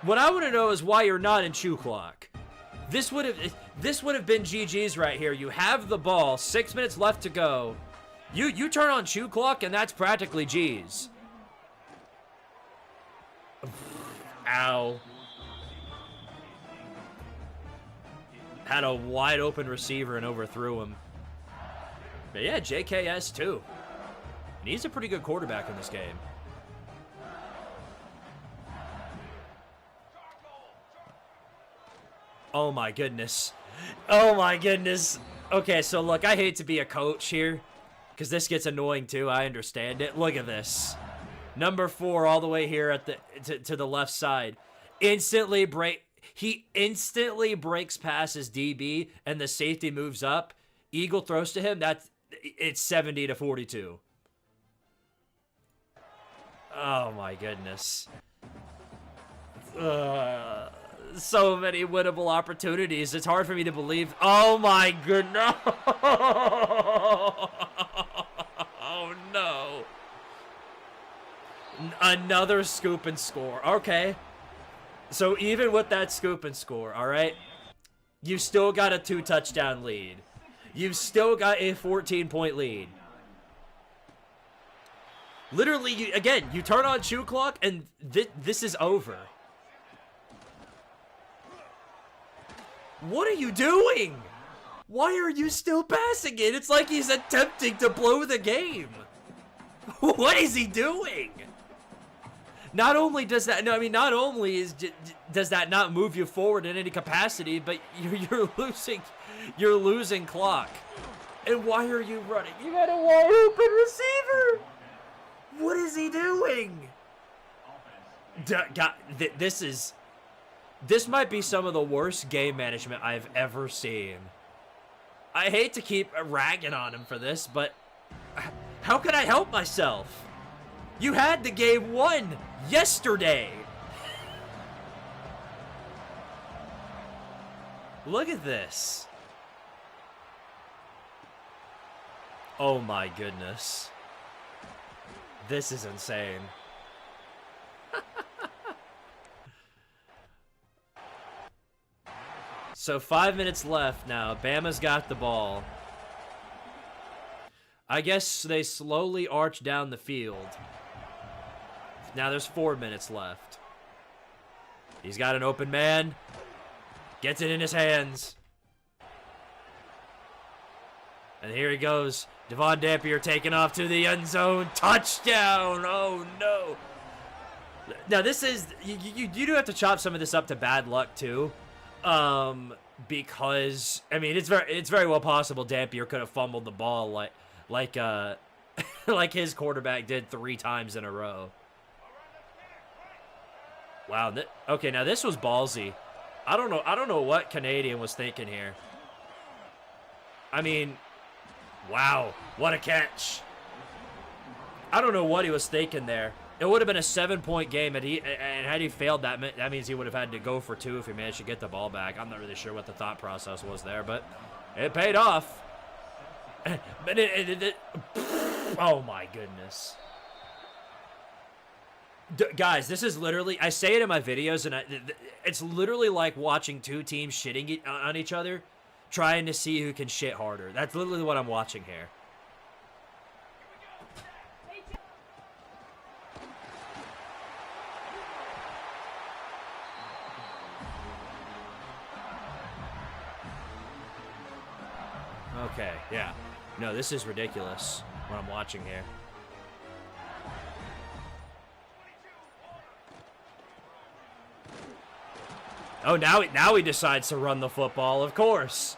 What I want to know is why you're not in chew clock. This would have been GG's right here. You have the ball, 6 minutes left to go. You turn on chew clock, and that's practically G's. Ow. Had a wide open receiver and overthrew him. But yeah, JKS too. And he's a pretty good quarterback in this game. Oh my goodness. Oh my goodness. Okay, so look, I hate to be a coach here, because this gets annoying too. I understand it. Look at this. Number 4 all the way here at the to the left side. He instantly breaks past his DB, and the safety moves up. Eagle throws to him. It's 70-42. Oh my goodness. So many winnable opportunities. It's hard for me to believe. Oh my goodness. Oh no. Another scoop and score. Okay. So even with that scoop and score, all right, you've still got a 2-touchdown lead. You've still got a 14-point lead. Literally, you turn on shoe clock and this is over. What are you doing? Why are you still passing it? It's like he's attempting to blow the game. What is he doing? Not only does that, no, I mean, not only does that not move you forward in any capacity, but you're losing clock. And why are you running? You got a wide open receiver. What is he doing? God, this might be some of the worst game management I've ever seen. I hate to keep ragging on him for this, but how can I help myself? You had the game won yesterday. Look at this. Oh my goodness. This is insane. So 5 minutes left now. Bama's got the ball. I guess they slowly arch down the field. Now there's 4 minutes left. He's got an open man. Gets it in his hands. And here he goes. Devon Dampier taking off to the end zone. Touchdown! Oh no! Now this is you do have to chop some of this up to bad luck too, because I mean it's very well possible Dampier could have fumbled the ball like like his quarterback did 3 times in a row. Wow. Okay, now this was ballsy. I don't know what Canadian was thinking here. I mean, wow, what a catch. I don't know what he was thinking there. It would have been a 7-point game, and had he failed that means he would have had to go for 2 if he managed to get the ball back. I'm not really sure what the thought process was there, but it paid off. But oh my goodness. Guys, this is literally, I say it in my videos, and it's literally like watching 2 teams shitting on each other, trying to see who can shit harder. That's literally what I'm watching here. Okay, yeah. No, this is ridiculous, what I'm watching here. Oh, now he decides to run the football, of course.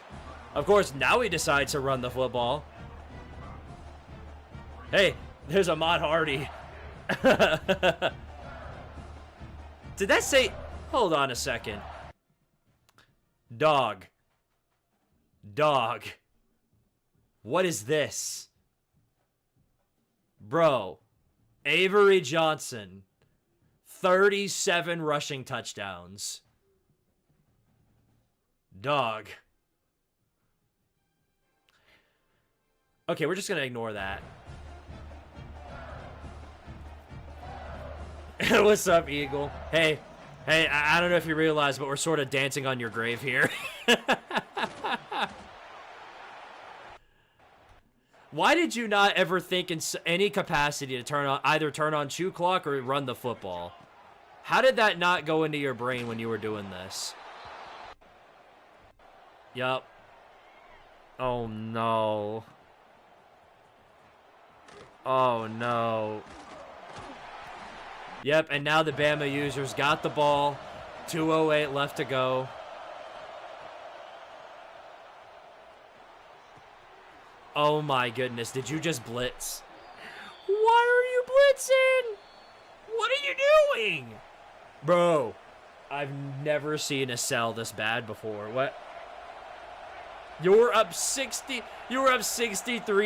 Of course, now he decides to run the football. Hey, there's Ahmad Hardy. Did that say... Hold on a second. Dog. What is this? Bro. Avery Johnson. 37 rushing touchdowns. Dog. Okay, we're just going to ignore that. What's up, Eagle? Hey, I don't know if you realize, but we're sort of dancing on your grave here. Why did you not ever think in any capacity to either turn on shoe clock or run the football? How did that not go into your brain when you were doing this? Yup. Oh no. Oh no. Yep, and now the Bama users got the ball. 2:08 left to go. Oh my goodness, did you just blitz? Why are you blitzing? What are you doing? Bro, I've never seen a sell this bad before. What? You're up 63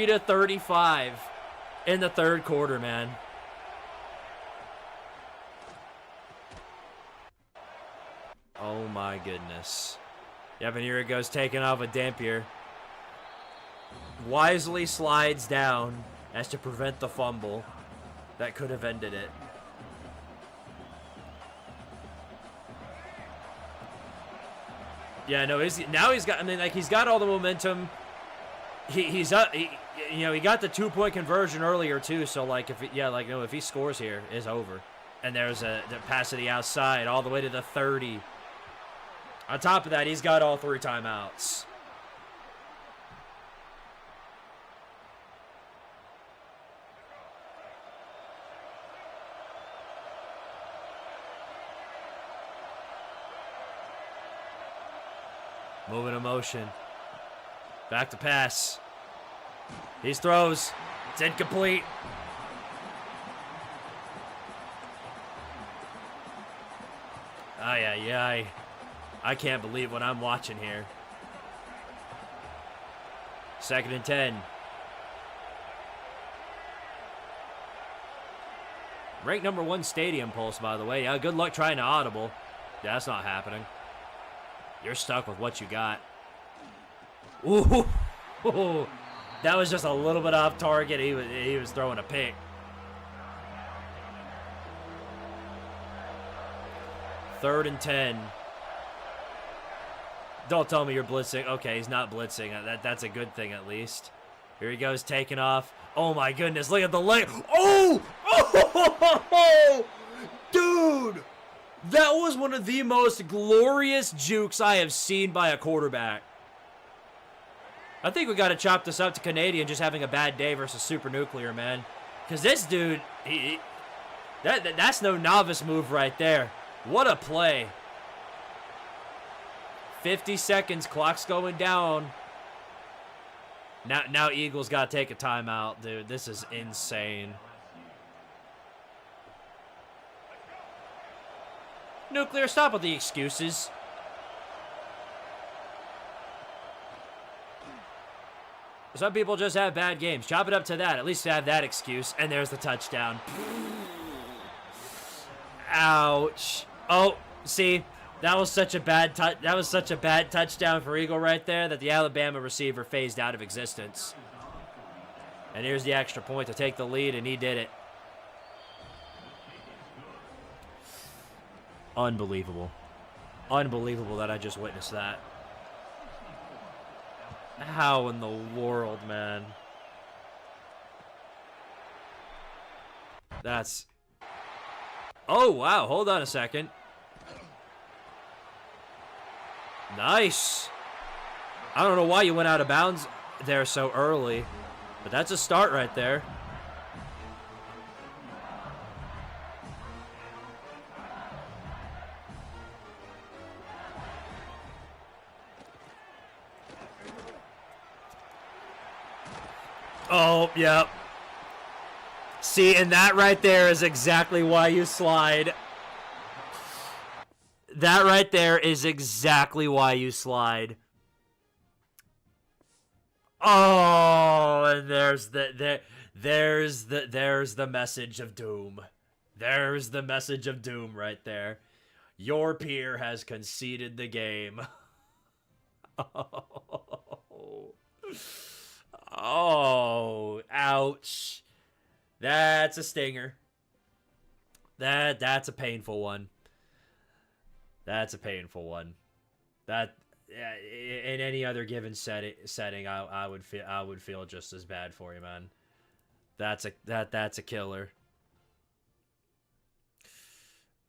to 35 in the third quarter, man. my goodness. Yep, and here it goes, taking off a Dampier. Wisely slides down as to prevent the fumble that could have ended it. Yeah, no, now he's got, I mean, like, he's got all the momentum. He's up, you know, he got the 2-point conversion earlier, too, so, like, if he scores here, it's over. And there's the pass to the outside all the way to the 30. On top of that, he's got all 3 timeouts. Moving in motion. Back to pass. He throws. It's incomplete. I can't believe what I'm watching here. 2nd and 10. Ranked number 1 stadium pulse, by the way. Yeah, good luck trying to audible. Yeah, that's not happening. You're stuck with what you got. Ooh, that was just a little bit off target. He was throwing a pick. 3rd and 10. Don't tell me you're blitzing. Okay, he's not blitzing. That's a good thing at least. Here he goes, taking off. Oh my goodness, look at the leg. Oh! Dude! That was one of the most glorious jukes I have seen by a quarterback. I think we got to chop this up to Canadian just having a bad day versus Super Nuclear, man. Because this dude, that's no novice move right there. What a play. 50 seconds, clock's going down. Now Eagles got to take a timeout, dude. This is insane. Nuclear, stop with the excuses. Some people just have bad games. Chop it up to that. At least have that excuse. And there's the touchdown. Ouch. Oh, see, that was such a bad touchdown for Eagle right there that the Alabama receiver phased out of existence. And here's the extra point to take the lead, and he did it. Unbelievable. Unbelievable that I just witnessed that. How in the world, man? That's... Oh, wow. Hold on a second. Nice. I don't know why you went out of bounds there so early, but that's a start right there. Oh, yep. See, and that right there is exactly why you slide. That right there is exactly why you slide. Oh, and there's the message of doom. There's the message of doom right there. Your peer has conceded the game. Oh, ouch. That's a stinger. That's a painful one. That's a painful one. That in any other given setting, I would feel just as bad for you, man. That's a killer.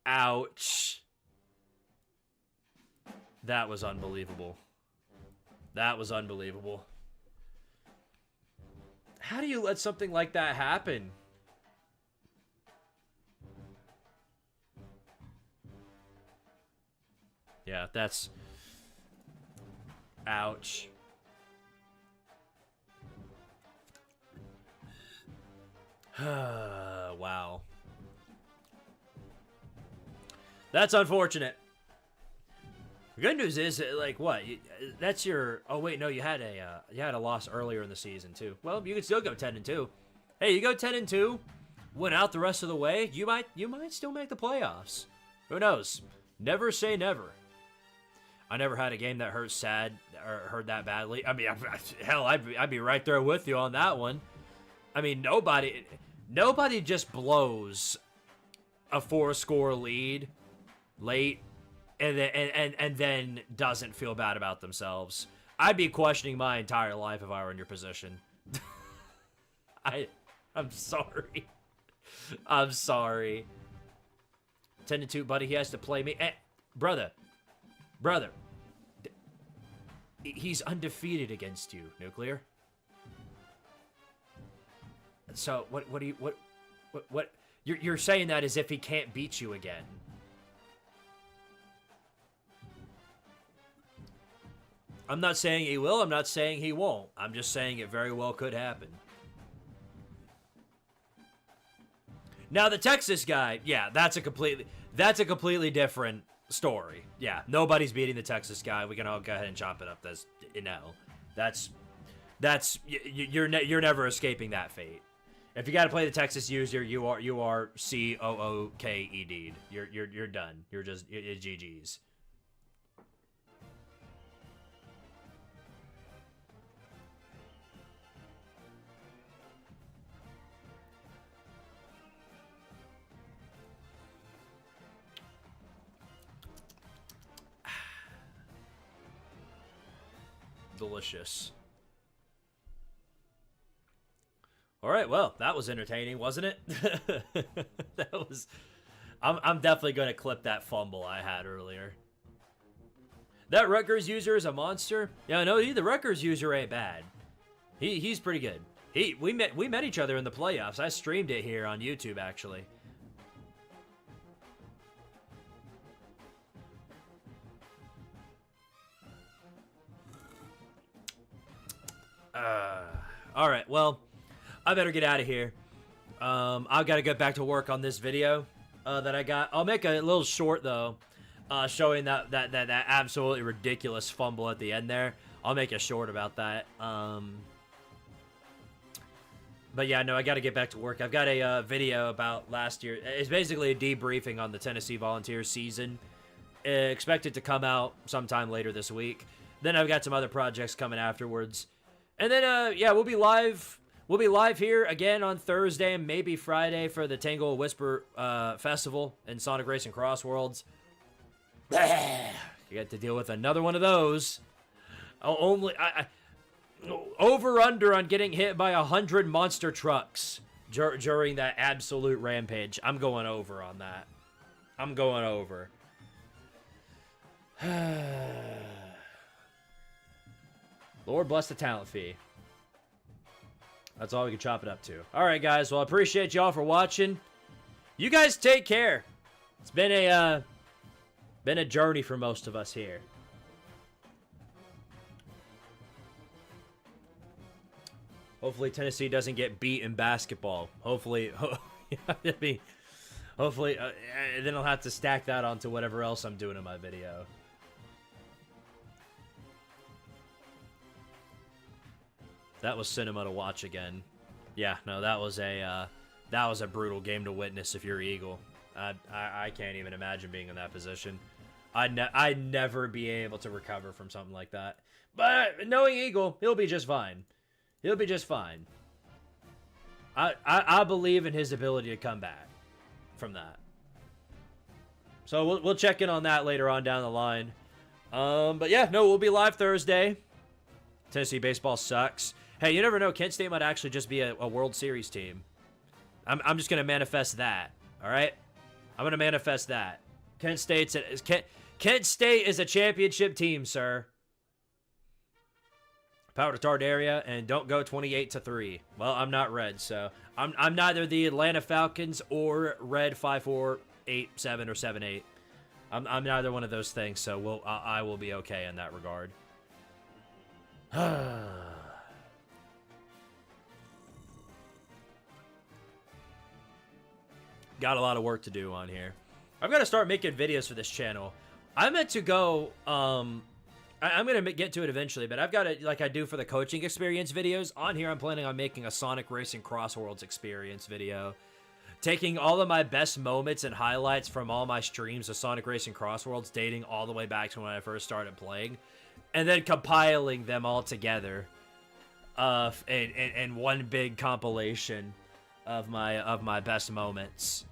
Ouch. That was unbelievable. That was unbelievable. How do you let something like that happen? Yeah, that's... Ouch. Wow. That's unfortunate. The good news is, like, what? That's your... Oh, wait, no, you had a loss earlier in the season, too. Well, you can still go 10-2. Hey, you go 10-2, win out the rest of the way, you might still make the playoffs. Who knows? Never say never. I never had a game that hurt that badly. I mean, hell, I'd be right there with you on that one. I mean, nobody just blows a 4-score lead late and then doesn't feel bad about themselves. I'd be questioning my entire life if I were in your position. I'm sorry. I'm sorry. 10-2, buddy. He has to play me. Brother. He's undefeated against you, Nuclear. So what do you what you're saying that as if he can't beat you again? I'm not saying he will. I'm not saying he won't. I'm just saying it very well could happen. Now the Texas guy, yeah, that's a completely different story. Yeah, nobody's beating the Texas guy. We can all go ahead and chop it up. You're never escaping that fate. If you got to play the Texas user, you are COOKED. You're done. You're GG's. Delicious. All right, well, that was entertaining, wasn't it? That was. I'm definitely going to clip that fumble I had earlier. That Rutgers user is a monster. Yeah, no, the Rutgers user ain't bad. He's pretty good. We met each other in the playoffs. I streamed it here on YouTube actually. All right, well, I better get out of here. I've got to get back to work on this video that I got. I'll make a little short though, showing that absolutely ridiculous fumble at the end there. I'll make a short about that. But yeah, no, I got to get back to work. I've got a video about last year. It's basically a debriefing on the Tennessee Volunteers season. Expected to come out sometime later this week. Then I've got some other projects coming afterwards. And then, yeah, we'll be live. We'll be live here again on Thursday and maybe Friday for the Tangle Whisper Festival in Sonic Racing Cross Worlds. You get to deal with another one of those. Over/under on getting hit by 100 monster trucks during that absolute rampage. I'm going over on that. I'm going over. Lord bless the talent fee. That's all we can chop it up to. All right, guys. Well, I appreciate y'all for watching. You guys take care. It's been a journey for most of us here. Hopefully Tennessee doesn't get beat in basketball. Hopefully, hopefully, then I'll have to stack that onto whatever else I'm doing in my video. That was cinema to watch again. Yeah, no, that was a brutal game to witness if you're Eagle. I can't even imagine being in that position. I'd never be able to recover from something like that. But knowing Eagle, he'll be just fine. He'll be just fine. I believe in his ability to come back from that. So we'll check in on that later on down the line. But yeah, no, we'll be live Thursday. Tennessee baseball sucks. Hey, you never know. Kent State might actually just be a World Series team. I'm just going to manifest that. All right? I'm going to manifest that. Kent State is a championship team, sir. Power to Tardaria, and don't go 28-3. Well, I'm not red, so I'm neither the Atlanta Falcons or red 5-4, 8-7, or 7-8. I'm neither one of those things, so I will be okay in that regard. Got a lot of work to do on here. I've got to start making videos for this channel. I meant to go, I'm going to get to it eventually, but I've got to, like I do for the coaching experience videos, on here I'm planning on making a Sonic Racing Cross Worlds experience video taking all of my best moments and highlights from all my streams of Sonic Racing Crossworlds, dating all the way back to when I first started playing, and then compiling them all together in one big compilation of my best moments.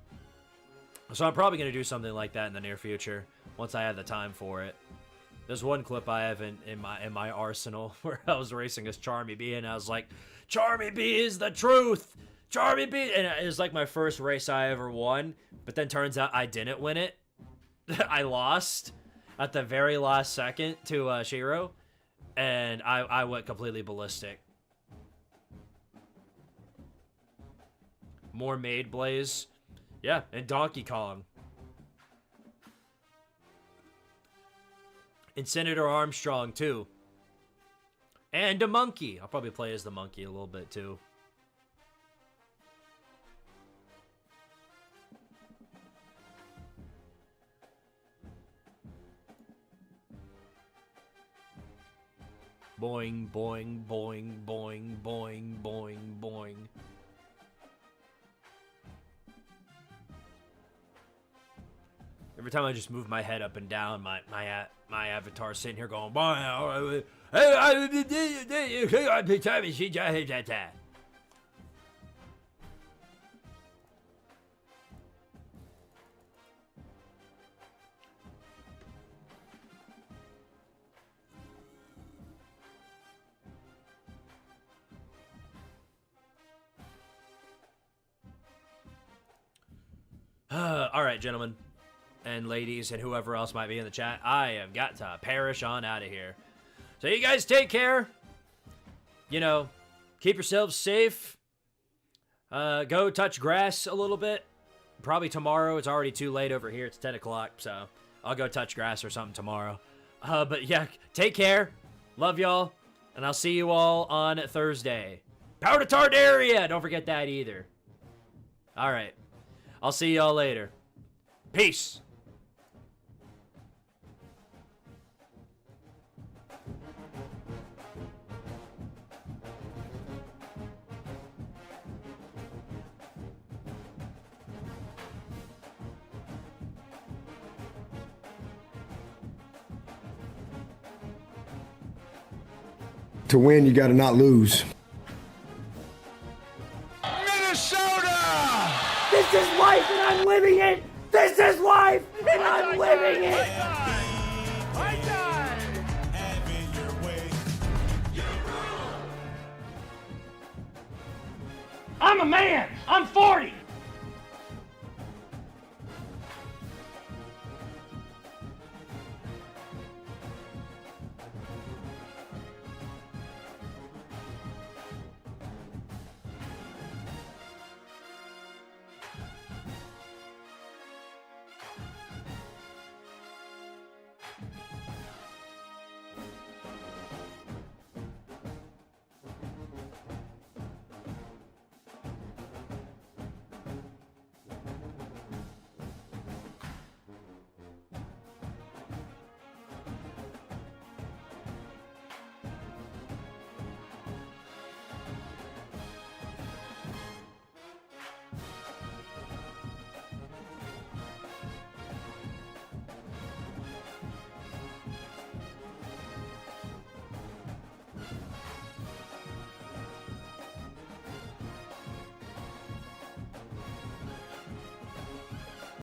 So I'm probably gonna do something like that in the near future once I have the time for it. There's one clip I have in my arsenal where I was racing as Charmy B, and I was like, Charmy B is the truth! Charmy B! And it was like my first race I ever won, but then turns out I didn't win it. I lost at the very last second to Shiro, and I went completely ballistic. More Maid Blaze. Yeah, and Donkey Kong. And Senator Armstrong, too. And a monkey. I'll probably play as the monkey a little bit, too. Boing, boing, boing, boing, boing, boing, boing. Every time I just move my head up and down, my avatar's sitting here going, all right, gentlemen and ladies and whoever else might be in the chat, I have got to perish on out of here. So you guys take care. You know, keep yourselves safe. Go touch grass a little bit. Probably tomorrow. It's already too late over here. It's 10 o'clock, so I'll go touch grass or something tomorrow. But yeah, take care. Love y'all. And I'll see you all on Thursday. Power to Tardaria! Don't forget that either. All right. I'll see y'all later. Peace. To win, you got to not lose. Minnesota! This is life and I'm living it! This is life and I'm living it! I'm a man! I'm 40!